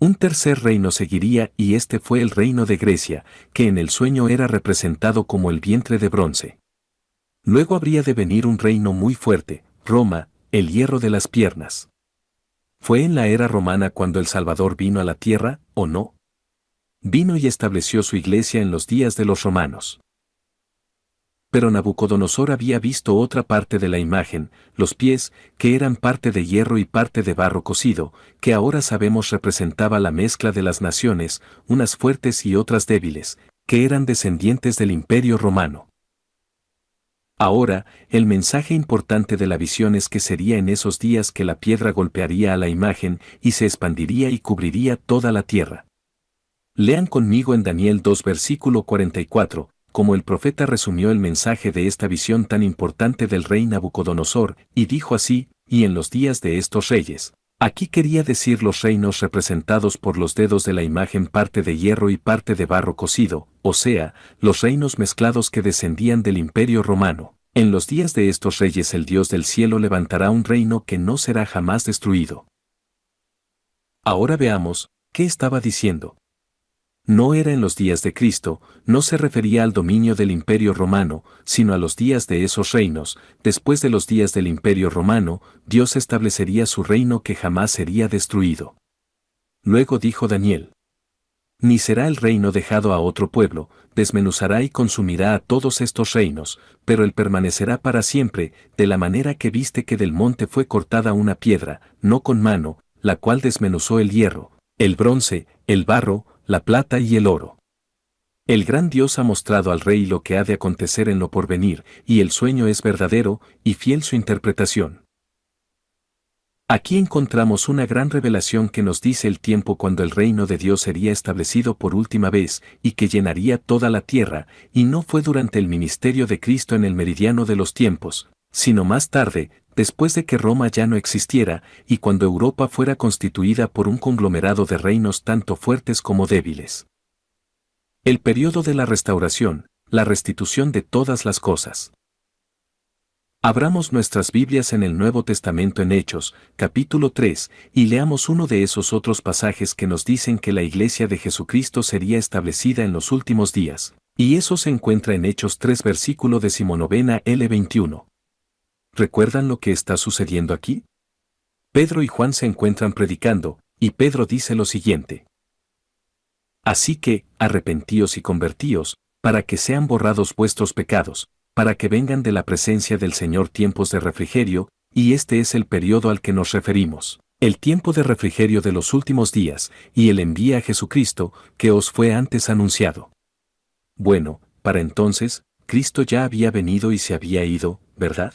Un tercer reino seguiría, y este fue el reino de Grecia, que en el sueño era representado como el vientre de bronce. Luego habría de venir un reino muy fuerte, Roma, el hierro de las piernas. ¿Fue en la era romana cuando el Salvador vino a la tierra, o no? Vino y estableció su iglesia en los días de los romanos. Pero Nabucodonosor había visto otra parte de la imagen, los pies, que eran parte de hierro y parte de barro cocido, que ahora sabemos representaba la mezcla de las naciones, unas fuertes y otras débiles, que eran descendientes del Imperio Romano. Ahora, el mensaje importante de la visión es que sería en esos días que la piedra golpearía a la imagen y se expandiría y cubriría toda la tierra. Lean conmigo en Daniel 2 versículo 44, como el profeta resumió el mensaje de esta visión tan importante del rey Nabucodonosor, y dijo así: «Y en los días de estos reyes». Aquí quería decir los reinos representados por los dedos de la imagen, parte de hierro y parte de barro cocido, o sea, los reinos mezclados que descendían del Imperio Romano. En los días de estos reyes el Dios del cielo levantará un reino que no será jamás destruido. Ahora veamos, ¿qué estaba diciendo? No era en los días de Cristo, no se refería al dominio del Imperio Romano, sino a los días de esos reinos. Después de los días del Imperio Romano, Dios establecería su reino que jamás sería destruido. Luego dijo Daniel: «Ni será el reino dejado a otro pueblo, desmenuzará y consumirá a todos estos reinos, pero él permanecerá para siempre, de la manera que viste que del monte fue cortada una piedra, no con mano, la cual desmenuzó el hierro, el bronce, el barro, la plata y el oro». El gran Dios ha mostrado al rey lo que ha de acontecer en lo porvenir, y el sueño es verdadero y fiel su interpretación. Aquí encontramos una gran revelación que nos dice el tiempo cuando el reino de Dios sería establecido por última vez y que llenaría toda la tierra, y no fue durante el ministerio de Cristo en el meridiano de los tiempos, sino más tarde, después de que Roma ya no existiera y cuando Europa fuera constituida por un conglomerado de reinos tanto fuertes como débiles. El periodo de la restauración, la restitución de todas las cosas. Abramos nuestras Biblias en el Nuevo Testamento en Hechos, capítulo 3, y leamos uno de esos otros pasajes que nos dicen que la Iglesia de Jesucristo sería establecida en los últimos días. Y eso se encuentra en Hechos 3 versículo 19-21. ¿Recuerdan lo que está sucediendo aquí? Pedro y Juan se encuentran predicando, y Pedro dice lo siguiente. Así que, arrepentíos y convertíos, para que sean borrados vuestros pecados, para que vengan de la presencia del Señor tiempos de refrigerio, y este es el periodo al que nos referimos, el tiempo de refrigerio de los últimos días, y Él envía a Jesucristo, que os fue antes anunciado. Bueno, para entonces, Cristo ya había venido y se había ido, ¿verdad?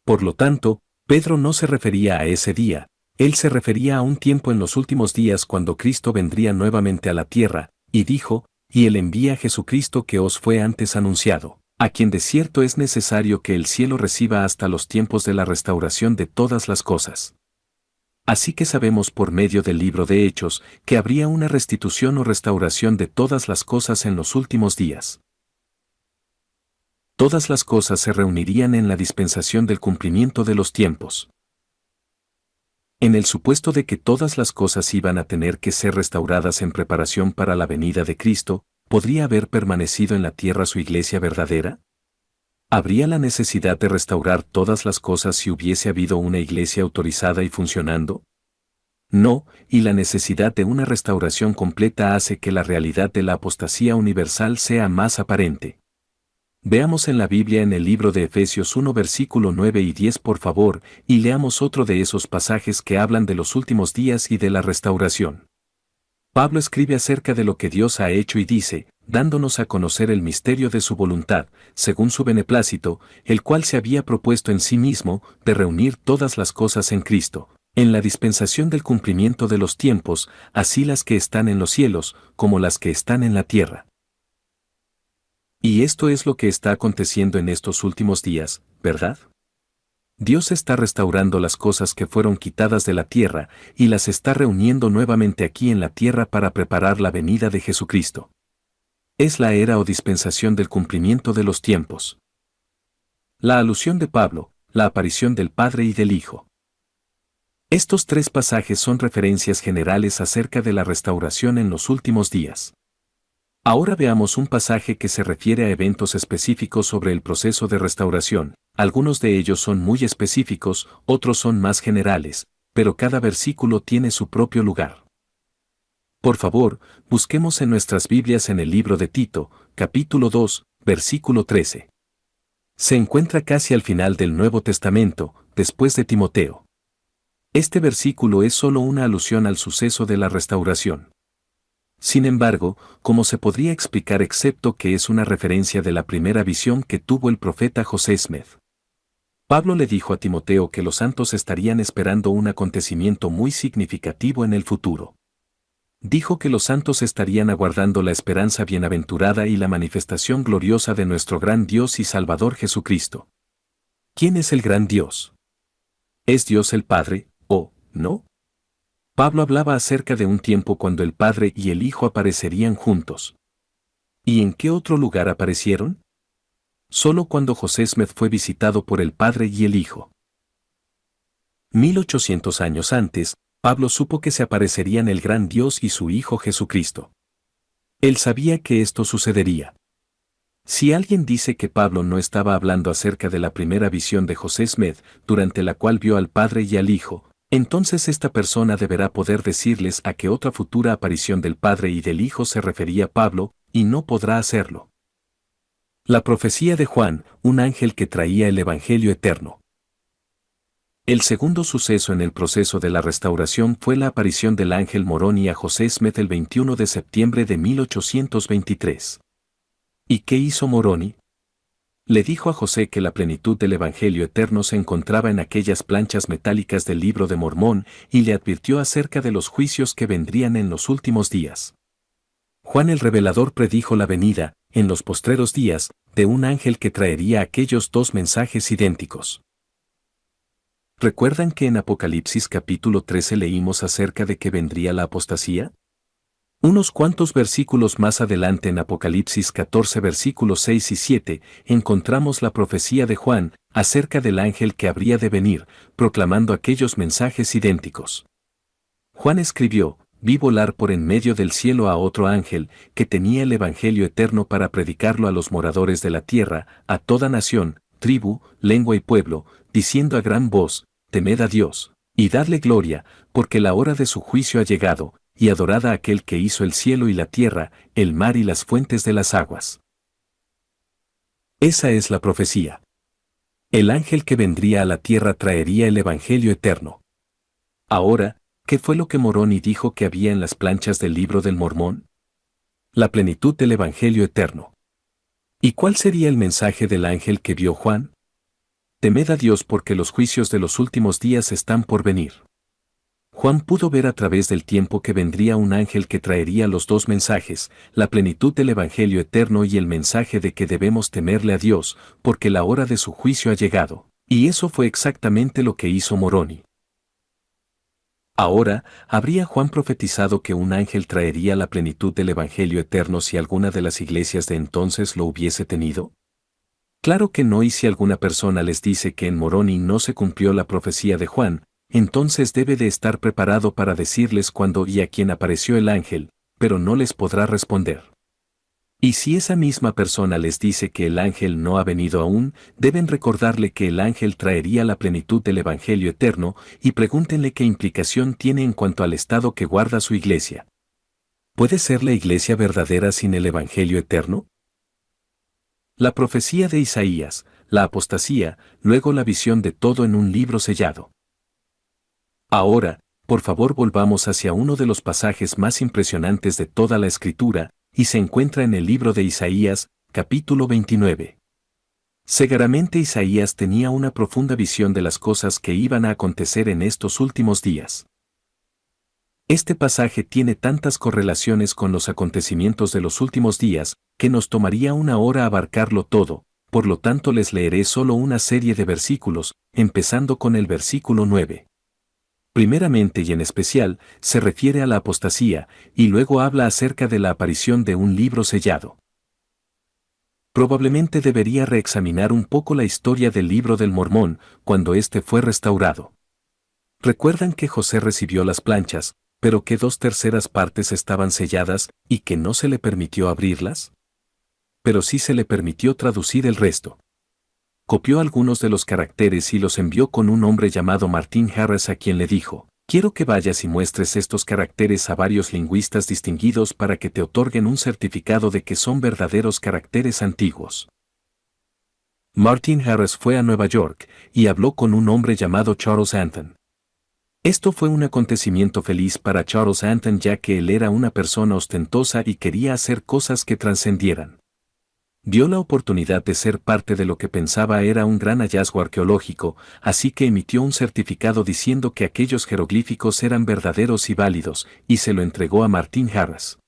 Por lo tanto, Pedro no se refería a ese día, él se refería a un tiempo en los últimos días cuando Cristo vendría nuevamente a la tierra, y dijo, y Él envía a Jesucristo que os fue antes anunciado, a quien de cierto es necesario que el cielo reciba hasta los tiempos de la restauración de todas las cosas. Así que sabemos por medio del libro de Hechos que habría una restitución o restauración de todas las cosas en los últimos días. Todas las cosas se reunirían en la dispensación del cumplimiento de los tiempos. En el supuesto de que todas las cosas iban a tener que ser restauradas en preparación para la venida de Cristo, ¿podría haber permanecido en la tierra su iglesia verdadera? ¿Habría la necesidad de restaurar todas las cosas si hubiese habido una iglesia autorizada y funcionando? No, y la necesidad de una restauración completa hace que la realidad de la apostasía universal sea más aparente. Veamos en la Biblia en el libro de Efesios 1 versículo 9 y 10 por favor, y leamos otro de esos pasajes que hablan de los últimos días y de la restauración. Pablo escribe acerca de lo que Dios ha hecho y dice, dándonos a conocer el misterio de su voluntad, según su beneplácito, el cual se había propuesto en sí mismo, de reunir todas las cosas en Cristo, en la dispensación del cumplimiento de los tiempos, así las que están en los cielos, como las que están en la tierra. Y esto es lo que está aconteciendo en estos últimos días, ¿verdad? Dios está restaurando las cosas que fueron quitadas de la tierra y las está reuniendo nuevamente aquí en la tierra para preparar la venida de Jesucristo. Es la era o dispensación del cumplimiento de los tiempos. La alusión de Pablo, la aparición del Padre y del Hijo. Estos tres pasajes son referencias generales acerca de la restauración en los últimos días. Ahora veamos un pasaje que se refiere a eventos específicos sobre el proceso de restauración. Algunos de ellos son muy específicos, otros son más generales, pero cada versículo tiene su propio lugar. Por favor, busquemos en nuestras Biblias en el libro de Tito, capítulo 2, versículo 13. Se encuentra casi al final del Nuevo Testamento, después de Timoteo. Este versículo es solo una alusión al suceso de la restauración. Sin embargo, ¿cómo se podría explicar excepto que es una referencia de la primera visión que tuvo el profeta José Smith? Pablo le dijo a Timoteo que los santos estarían esperando un acontecimiento muy significativo en el futuro. Dijo que los santos estarían aguardando la esperanza bienaventurada y la manifestación gloriosa de nuestro gran Dios y Salvador Jesucristo. ¿Quién es el gran Dios? ¿Es Dios el Padre, o no? Pablo hablaba acerca de un tiempo cuando el Padre y el Hijo aparecerían juntos. ¿Y en qué otro lugar aparecieron? Solo cuando José Smith fue visitado por el Padre y el Hijo. 1800 años antes, Pablo supo que se aparecerían el gran Dios y su Hijo Jesucristo. Él sabía que esto sucedería. Si alguien dice que Pablo no estaba hablando acerca de la primera visión de José Smith, durante la cual vio al Padre y al Hijo, entonces esta persona deberá poder decirles a qué otra futura aparición del Padre y del Hijo se refería Pablo, y no podrá hacerlo. La profecía de Juan, un ángel que traía el Evangelio eterno. El segundo suceso en el proceso de la restauración fue la aparición del ángel Moroni a José Smith el 21 de septiembre de 1823. ¿Y qué hizo Moroni? Le dijo a José que la plenitud del Evangelio eterno se encontraba en aquellas planchas metálicas del Libro de Mormón y le advirtió acerca de los juicios que vendrían en los últimos días. Juan el Revelador predijo la venida, en los postreros días, de un ángel que traería aquellos dos mensajes idénticos. ¿Recuerdan que en Apocalipsis capítulo 13 leímos acerca de que vendría la apostasía? Unos cuantos versículos más adelante en Apocalipsis 14 versículos 6 y 7, encontramos la profecía de Juan, acerca del ángel que habría de venir, proclamando aquellos mensajes idénticos. Juan escribió: vi volar por en medio del cielo a otro ángel, que tenía el Evangelio eterno para predicarlo a los moradores de la tierra, a toda nación, tribu, lengua y pueblo, diciendo a gran voz: temed a Dios, y dadle gloria, porque la hora de su juicio ha llegado, y adorad a aquel que hizo el cielo y la tierra, el mar y las fuentes de las aguas. Esa es la profecía. El ángel que vendría a la tierra traería el Evangelio eterno. Ahora, ¿qué fue lo que Moroni dijo que había en las planchas del libro del Mormón? La plenitud del Evangelio eterno. ¿Y cuál sería el mensaje del ángel que vio Juan? Temed a Dios porque los juicios de los últimos días están por venir. Juan pudo ver a través del tiempo que vendría un ángel que traería los dos mensajes, la plenitud del Evangelio eterno y el mensaje de que debemos temerle a Dios, porque la hora de su juicio ha llegado, y eso fue exactamente lo que hizo Moroni. Ahora, ¿habría Juan profetizado que un ángel traería la plenitud del Evangelio eterno si alguna de las iglesias de entonces lo hubiese tenido? Claro que no, y si alguna persona les dice que en Moroni no se cumplió la profecía de Juan, entonces debe de estar preparado para decirles cuándo y a quién apareció el ángel, pero no les podrá responder. Y si esa misma persona les dice que el ángel no ha venido aún, deben recordarle que el ángel traería la plenitud del Evangelio eterno y pregúntenle qué implicación tiene en cuanto al estado que guarda su iglesia. ¿Puede ser la iglesia verdadera sin el Evangelio eterno? La profecía de Isaías, la apostasía, luego la visión de todo en un libro sellado. Ahora, por favor, volvamos hacia uno de los pasajes más impresionantes de toda la Escritura, y se encuentra en el libro de Isaías, capítulo 29. Seguramente Isaías tenía una profunda visión de las cosas que iban a acontecer en estos últimos días. Este pasaje tiene tantas correlaciones con los acontecimientos de los últimos días, que nos tomaría una hora abarcarlo todo, por lo tanto les leeré solo una serie de versículos, empezando con el versículo 9. Primeramente y en especial, se refiere a la apostasía, y luego habla acerca de la aparición de un libro sellado. Probablemente debería reexaminar un poco la historia del libro del Mormón, cuando éste fue restaurado. Recuerdan que José recibió las planchas, pero que 2/3 partes estaban selladas, y que no se le permitió abrirlas. Pero sí se le permitió traducir el resto. Copió algunos de los caracteres y los envió con un hombre llamado Martin Harris, a quien le dijo: quiero que vayas y muestres estos caracteres a varios lingüistas distinguidos para que te otorguen un certificado de que son verdaderos caracteres antiguos. Martin Harris fue a Nueva York y habló con un hombre llamado Charles Anton. Esto fue un acontecimiento feliz para Charles Anton, ya que él era una persona ostentosa y quería hacer cosas que trascendieran. Vio la oportunidad de ser parte de lo que pensaba era un gran hallazgo arqueológico, así que emitió un certificado diciendo que aquellos jeroglíficos eran verdaderos y válidos, y se lo entregó a Martin Harris.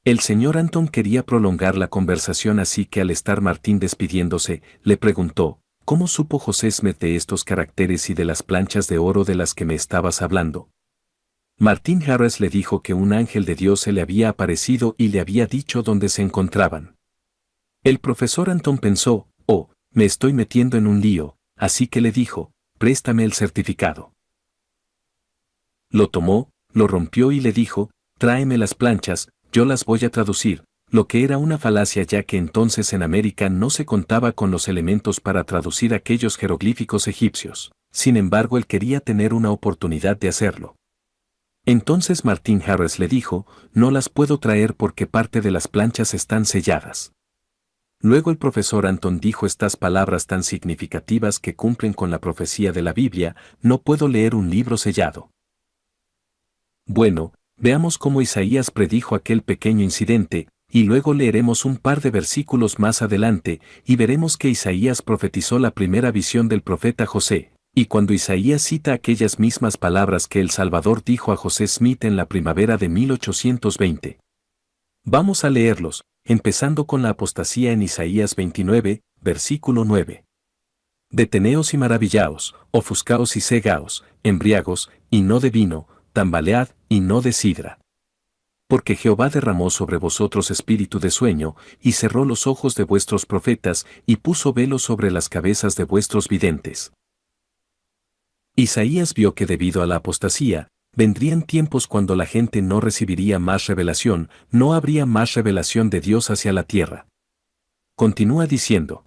El señor Anton quería prolongar la conversación, así que al estar Martin despidiéndose, le preguntó: ¿cómo supo José Smith de estos caracteres y de las planchas de oro de las que me estabas hablando? Martin Harris le dijo que un ángel de Dios se le había aparecido y le había dicho dónde se encontraban. El profesor Anton pensó: oh, me estoy metiendo en un lío, así que le dijo: préstame el certificado. Lo tomó, lo rompió y le dijo: tráeme las planchas, yo las voy a traducir, lo que era una falacia, ya que entonces en América no se contaba con los elementos para traducir aquellos jeroglíficos egipcios. Sin embargo, él quería tener una oportunidad de hacerlo. Entonces Martin Harris le dijo: no las puedo traer porque parte de las planchas están selladas. Luego el profesor Anton dijo estas palabras tan significativas que cumplen con la profecía de la Biblia: no puedo leer un libro sellado. Bueno, veamos cómo Isaías predijo aquel pequeño incidente, y luego leeremos un par de versículos más adelante, y veremos que Isaías profetizó la primera visión del profeta José, y cuando Isaías cita aquellas mismas palabras que el Salvador dijo a José Smith en la primavera de 1820. Vamos a leerlos, empezando con la apostasía en Isaías 29, versículo 9. Deteneos y maravillaos, ofuscaos y cegaos, embriagos, y no de vino, tambalead, y no de sidra. Porque Jehová derramó sobre vosotros espíritu de sueño, y cerró los ojos de vuestros profetas, y puso velo sobre las cabezas de vuestros videntes. Isaías vio que debido a la apostasía, vendrían tiempos cuando la gente no recibiría más revelación, no habría más revelación de Dios hacia la tierra. Continúa diciendo: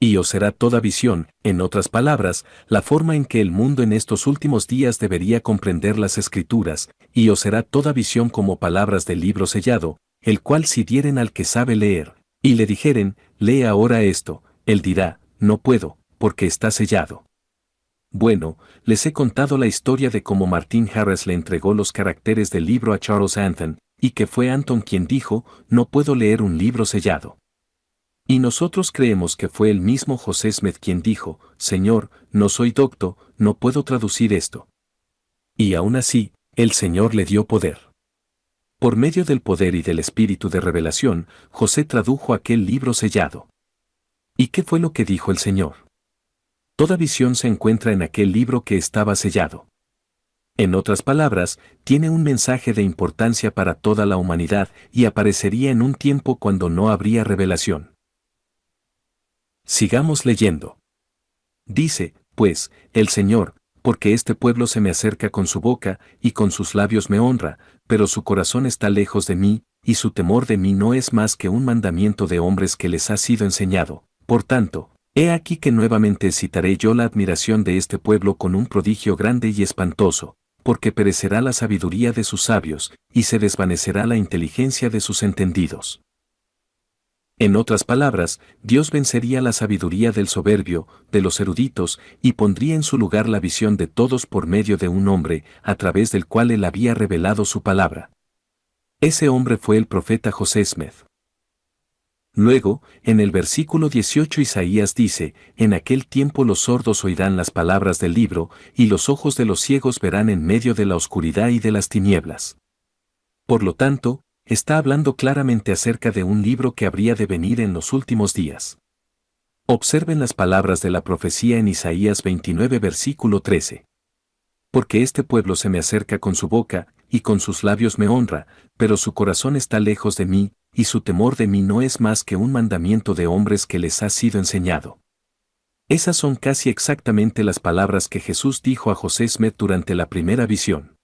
y os será toda visión, en otras palabras, la forma en que el mundo en estos últimos días debería comprender las Escrituras, y os será toda visión como palabras del libro sellado, el cual si dieren al que sabe leer, y le dijeren, lee ahora esto, él dirá, no puedo, porque está sellado. Bueno, les he contado la historia de cómo Martin Harris le entregó los caracteres del libro a Charles Anthon, y que fue Anthon quien dijo, no puedo leer un libro sellado. Y nosotros creemos que fue el mismo José Smith quien dijo, Señor, no soy docto, no puedo traducir esto. Y aún así, el Señor le dio poder. Por medio del poder y del espíritu de revelación, José tradujo aquel libro sellado. ¿Y qué fue lo que dijo el Señor? Toda visión se encuentra en aquel libro que estaba sellado. En otras palabras, tiene un mensaje de importancia para toda la humanidad y aparecería en un tiempo cuando no habría revelación. Sigamos leyendo. Dice, pues, el Señor, porque este pueblo se me acerca con su boca, y con sus labios me honra, pero su corazón está lejos de mí, y su temor de mí no es más que un mandamiento de hombres que les ha sido enseñado. Por tanto, he aquí que nuevamente excitaré yo la admiración de este pueblo con un prodigio grande y espantoso, porque perecerá la sabiduría de sus sabios, y se desvanecerá la inteligencia de sus entendidos. En otras palabras, Dios vencería la sabiduría del soberbio, de los eruditos, y pondría en su lugar la visión de todos por medio de un hombre, a través del cual él había revelado su palabra. Ese hombre fue el profeta José Smith. Luego, en el versículo 18 Isaías dice, en aquel tiempo los sordos oirán las palabras del libro, y los ojos de los ciegos verán en medio de la oscuridad y de las tinieblas. Por lo tanto, está hablando claramente acerca de un libro que habría de venir en los últimos días. Observen las palabras de la profecía en Isaías 29 versículo 13. Porque este pueblo se me acerca con su boca, y con sus labios me honra, pero su corazón está lejos de mí, y su temor de mí no es más que un mandamiento de hombres que les ha sido enseñado. Esas son casi exactamente las palabras que Jesús dijo a José Smith durante la primera visión.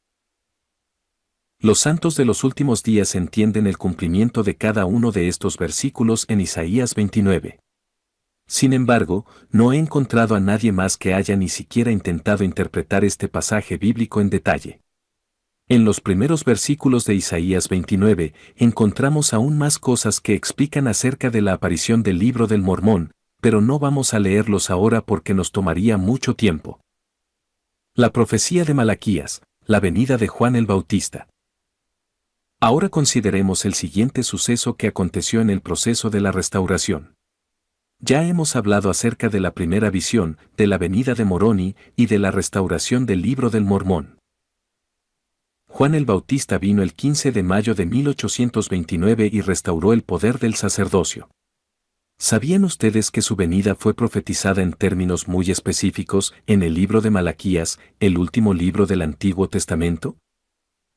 Los santos de los últimos días entienden el cumplimiento de cada uno de estos versículos en Isaías 29. Sin embargo, no he encontrado a nadie más que haya ni siquiera intentado interpretar este pasaje bíblico en detalle. En los primeros versículos de Isaías 29, encontramos aún más cosas que explican acerca de la aparición del libro del Mormón, pero no vamos a leerlos ahora porque nos tomaría mucho tiempo. La profecía de Malaquías, la venida de Juan el Bautista. Ahora consideremos el siguiente suceso que aconteció en el proceso de la restauración. Ya hemos hablado acerca de la primera visión, de la venida de Moroni y de la restauración del libro del Mormón. Juan el Bautista vino el 15 de mayo de 1829 y restauró el poder del sacerdocio. ¿Sabían ustedes que su venida fue profetizada en términos muy específicos en el libro de Malaquías, el último libro del Antiguo Testamento?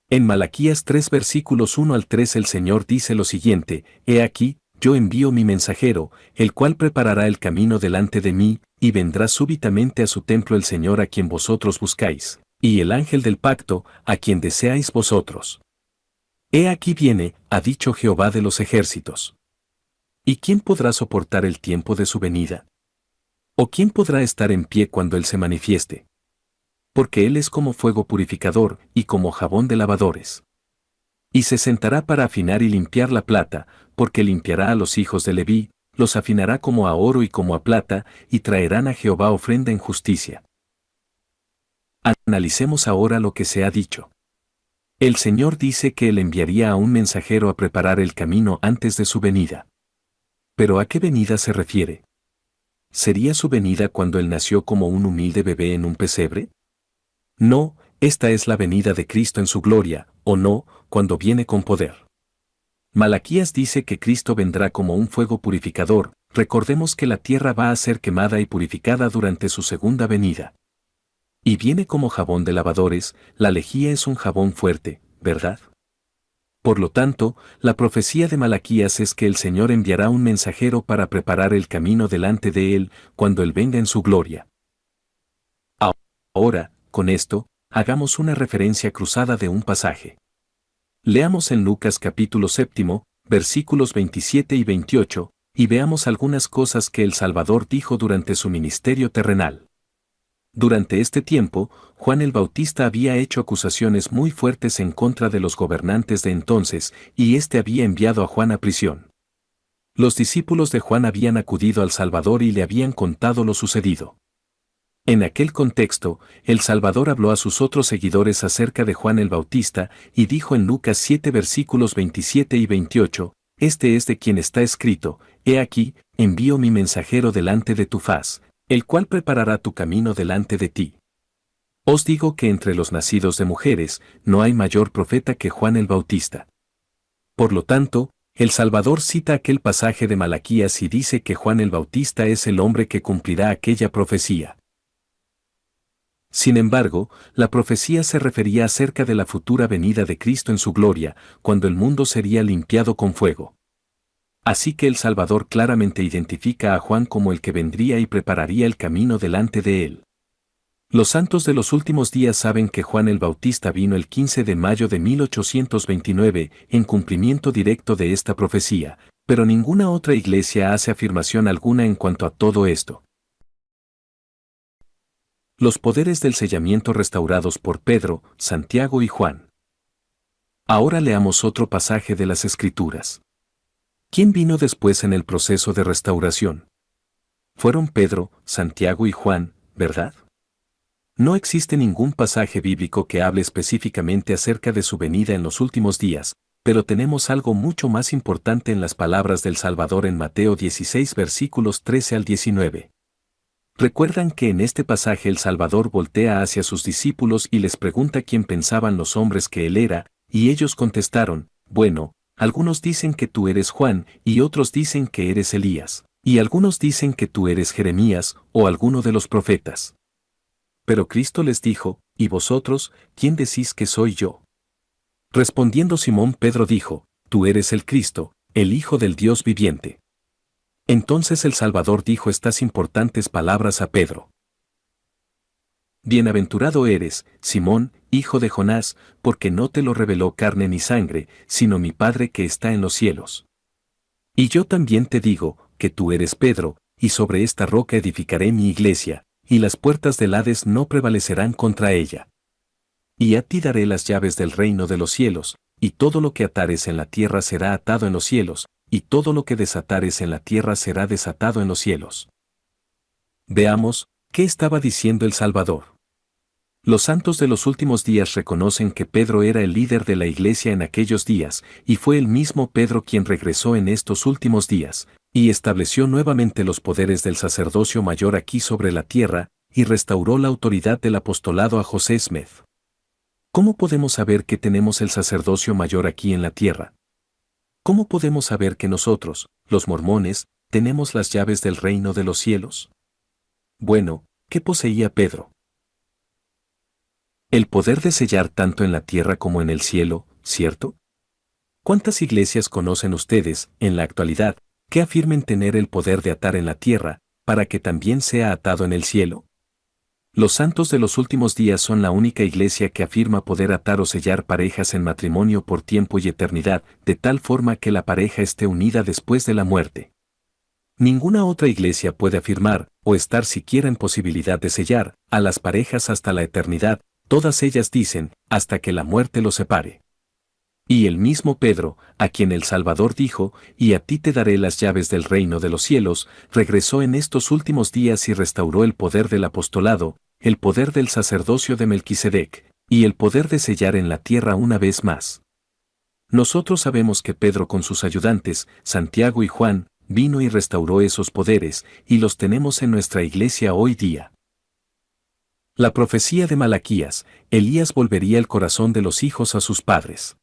En Malaquías 3 versículos 1 al 3 el Señor dice lo siguiente, He aquí, yo envío mi mensajero, el cual preparará el camino delante de mí, y vendrá súbitamente a su templo el Señor a quien vosotros buscáis, y el ángel del pacto, a quien deseáis vosotros. He aquí viene, ha dicho Jehová de los ejércitos. ¿Y quién podrá soportar el tiempo de su venida? ¿O quién podrá estar en pie cuando Él se manifieste? Porque Él es como fuego purificador, y como jabón de lavadores. Y se sentará para afinar y limpiar la plata, porque limpiará a los hijos de Leví, los afinará como a oro y como a plata, y traerán a Jehová ofrenda en justicia. Analicemos ahora lo que se ha dicho. El Señor dice que Él enviaría a un mensajero a preparar el camino antes de su venida. ¿Pero a qué venida se refiere? ¿Sería su venida cuando Él nació como un humilde bebé en un pesebre? No, esta es la venida de Cristo en su gloria, o no, cuando viene con poder. Malaquías dice que Cristo vendrá como un fuego purificador, recordemos que la tierra va a ser quemada y purificada durante su segunda venida. Y viene como jabón de lavadores, la lejía es un jabón fuerte, ¿verdad? Por lo tanto, la profecía de Malaquías es que el Señor enviará un mensajero para preparar el camino delante de él cuando él venga en su gloria. Ahora, con esto, hagamos una referencia cruzada de un pasaje. Leamos en Lucas capítulo 7, versículos 27 y 28, y veamos algunas cosas que el Salvador dijo durante su ministerio terrenal. Durante este tiempo, Juan el Bautista había hecho acusaciones muy fuertes en contra de los gobernantes de entonces, y éste había enviado a Juan a prisión. Los discípulos de Juan habían acudido al Salvador y le habían contado lo sucedido. En aquel contexto, el Salvador habló a sus otros seguidores acerca de Juan el Bautista, y dijo en Lucas 7 versículos 27 y 28, «Este es de quien está escrito, He aquí, envío mi mensajero delante de tu faz, el cual preparará tu camino delante de ti. Os digo que entre los nacidos de mujeres, no hay mayor profeta que Juan el Bautista». Por lo tanto, el Salvador cita aquel pasaje de Malaquías y dice que Juan el Bautista es el hombre que cumplirá aquella profecía. Sin embargo, la profecía se refería acerca de la futura venida de Cristo en su gloria, cuando el mundo sería limpiado con fuego. Así que el Salvador claramente identifica a Juan como el que vendría y prepararía el camino delante de él. Los santos de los últimos días saben que Juan el Bautista vino el 15 de mayo de 1829, en cumplimiento directo de esta profecía, pero ninguna otra iglesia hace afirmación alguna en cuanto a todo esto. Los poderes del sellamiento restaurados por Pedro, Santiago y Juan. Ahora leamos otro pasaje de las Escrituras. ¿Quién vino después en el proceso de restauración? Fueron Pedro, Santiago y Juan, ¿verdad? No existe ningún pasaje bíblico que hable específicamente acerca de su venida en los últimos días, pero tenemos algo mucho más importante en las palabras del Salvador en Mateo 16 versículos 13 al 19. Recuerdan que en este pasaje el Salvador voltea hacia sus discípulos y les pregunta quién pensaban los hombres que él era, y ellos contestaron, bueno, algunos dicen que tú eres Juan, y otros dicen que eres Elías, y algunos dicen que tú eres Jeremías, o alguno de los profetas. Pero Cristo les dijo, ¿y vosotros, quién decís que soy yo? Respondiendo Simón Pedro dijo, tú eres el Cristo, el Hijo del Dios viviente. Entonces el Salvador dijo estas importantes palabras a Pedro. Bienaventurado eres, Simón, hijo de Jonás, porque no te lo reveló carne ni sangre, sino mi Padre que está en los cielos. Y yo también te digo, que tú eres Pedro, y sobre esta roca edificaré mi iglesia, y las puertas del Hades no prevalecerán contra ella. Y a ti daré las llaves del reino de los cielos, y todo lo que atares en la tierra será atado en los cielos, y todo lo que desatares en la tierra será desatado en los cielos. Veamos, ¿qué estaba diciendo el Salvador? Los santos de los últimos días reconocen que Pedro era el líder de la iglesia en aquellos días, y fue el mismo Pedro quien regresó en estos últimos días, y estableció nuevamente los poderes del sacerdocio mayor aquí sobre la tierra, y restauró la autoridad del apostolado a José Smith. ¿Cómo podemos saber que tenemos el sacerdocio mayor aquí en la tierra? ¿Cómo podemos saber que nosotros, los mormones, tenemos las llaves del reino de los cielos? Bueno, ¿qué poseía Pedro? El poder de sellar tanto en la tierra como en el cielo, ¿cierto? ¿Cuántas iglesias conocen ustedes, en la actualidad, que afirmen tener el poder de atar en la tierra, para que también sea atado en el cielo? Los santos de los últimos días son la única iglesia que afirma poder atar o sellar parejas en matrimonio por tiempo y eternidad, de tal forma que la pareja esté unida después de la muerte. Ninguna otra iglesia puede afirmar, o estar siquiera en posibilidad de sellar, a las parejas hasta la eternidad, todas ellas dicen, hasta que la muerte los separe. Y el mismo Pedro, a quien el Salvador dijo, y a ti te daré las llaves del reino de los cielos, regresó en estos últimos días y restauró el poder del apostolado, el poder del sacerdocio de Melquisedec, y el poder de sellar en la tierra una vez más. Nosotros sabemos que Pedro con sus ayudantes, Santiago y Juan, vino y restauró esos poderes, y los tenemos en nuestra iglesia hoy día. La profecía de Malaquías, Elías volvería el corazón de los hijos a sus padres.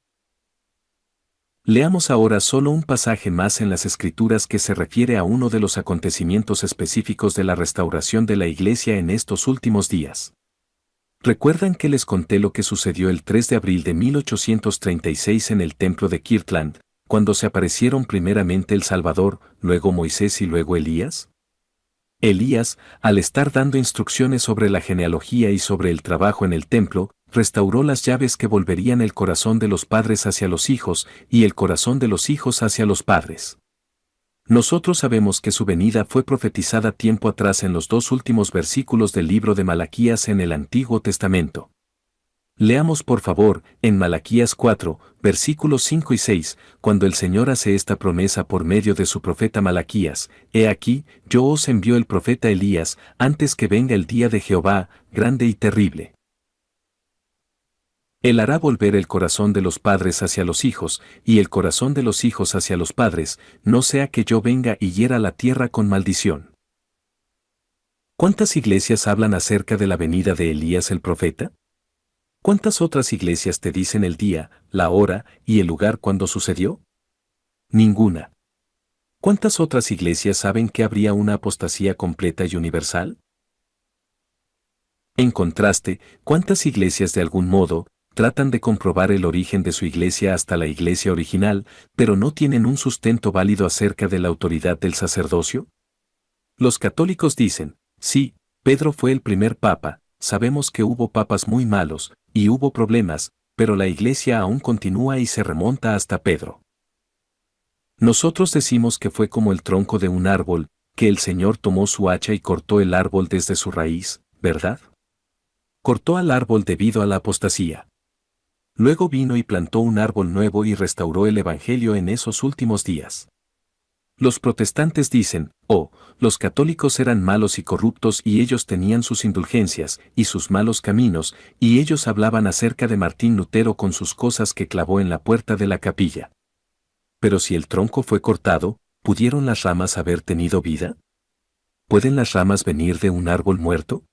Leamos ahora solo un pasaje más en las Escrituras que se refiere a uno de los acontecimientos específicos de la restauración de la iglesia en estos últimos días. ¿Recuerdan que les conté lo que sucedió el 3 de abril de 1836 en el templo de Kirtland, cuando se aparecieron primeramente el Salvador, luego Moisés y luego Elías? Elías, al estar dando instrucciones sobre la genealogía y sobre el trabajo en el templo, restauró las llaves que volverían el corazón de los padres hacia los hijos y el corazón de los hijos hacia los padres. Nosotros sabemos que su venida fue profetizada tiempo atrás en los dos últimos versículos del libro de Malaquías en el Antiguo Testamento. Leamos por favor, en Malaquías 4, versículos 5 y 6, cuando el Señor hace esta promesa por medio de su profeta Malaquías: He aquí, yo os envío el profeta Elías, antes que venga el día de Jehová, grande y terrible. Él hará volver el corazón de los padres hacia los hijos, y el corazón de los hijos hacia los padres, no sea que yo venga y hiera la tierra con maldición. ¿Cuántas iglesias hablan acerca de la venida de Elías el profeta? ¿Cuántas otras iglesias te dicen el día, la hora y el lugar cuando sucedió? Ninguna. ¿Cuántas otras iglesias saben que habría una apostasía completa y universal? En contraste, ¿cuántas iglesias de algún modo tratan de comprobar el origen de su iglesia hasta la iglesia original, pero no tienen un sustento válido acerca de la autoridad del sacerdocio? Los católicos dicen: sí, Pedro fue el primer papa, sabemos que hubo papas muy malos, y hubo problemas, pero la iglesia aún continúa y se remonta hasta Pedro. Nosotros decimos que fue como el tronco de un árbol, que el Señor tomó su hacha y cortó el árbol desde su raíz, ¿verdad? Cortó al árbol debido a la apostasía. Luego vino y plantó un árbol nuevo y restauró el Evangelio en esos últimos días. Los protestantes dicen: oh, los católicos eran malos y corruptos y ellos tenían sus indulgencias y sus malos caminos, y ellos hablaban acerca de Martín Lutero con sus cosas que clavó en la puerta de la capilla. Pero si el tronco fue cortado, ¿pudieron las ramas haber tenido vida? ¿Pueden las ramas venir de un árbol muerto?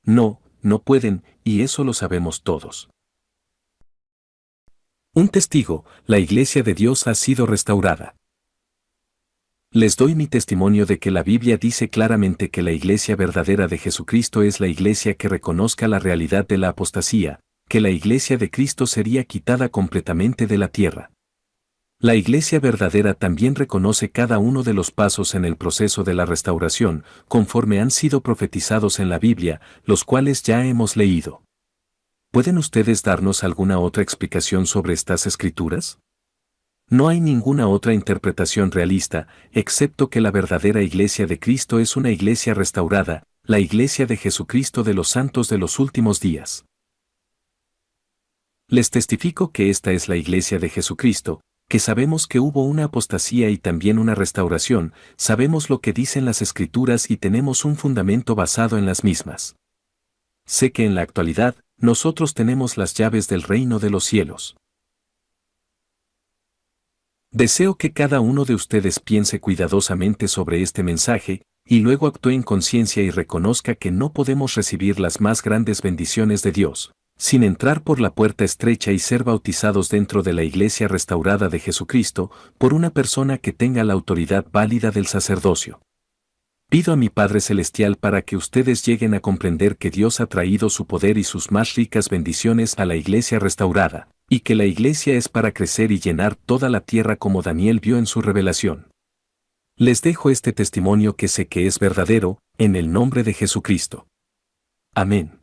No, no pueden, y eso lo sabemos todos. Un testigo: la Iglesia de Dios ha sido restaurada. Les doy mi testimonio de que la Biblia dice claramente que la Iglesia verdadera de Jesucristo es la Iglesia que reconozca la realidad de la apostasía, que la Iglesia de Cristo sería quitada completamente de la tierra. La Iglesia verdadera también reconoce cada uno de los pasos en el proceso de la restauración, conforme han sido profetizados en la Biblia, los cuales ya hemos leído. ¿Pueden ustedes darnos alguna otra explicación sobre estas escrituras? No hay ninguna otra interpretación realista, excepto que la verdadera Iglesia de Cristo es una Iglesia restaurada, la Iglesia de Jesucristo de los santos de los últimos días. Les testifico que esta es la Iglesia de Jesucristo, que sabemos que hubo una apostasía y también una restauración, sabemos lo que dicen las Escrituras y tenemos un fundamento basado en las mismas. Sé que en la actualidad, nosotros tenemos las llaves del reino de los cielos. Deseo que cada uno de ustedes piense cuidadosamente sobre este mensaje, y luego actúe en conciencia y reconozca que no podemos recibir las más grandes bendiciones de Dios sin entrar por la puerta estrecha y ser bautizados dentro de la Iglesia restaurada de Jesucristo por una persona que tenga la autoridad válida del sacerdocio. Pido a mi Padre Celestial para que ustedes lleguen a comprender que Dios ha traído su poder y sus más ricas bendiciones a la Iglesia restaurada, y que la Iglesia es para crecer y llenar toda la tierra como Daniel vio en su revelación. Les dejo este testimonio que sé que es verdadero, en el nombre de Jesucristo. Amén.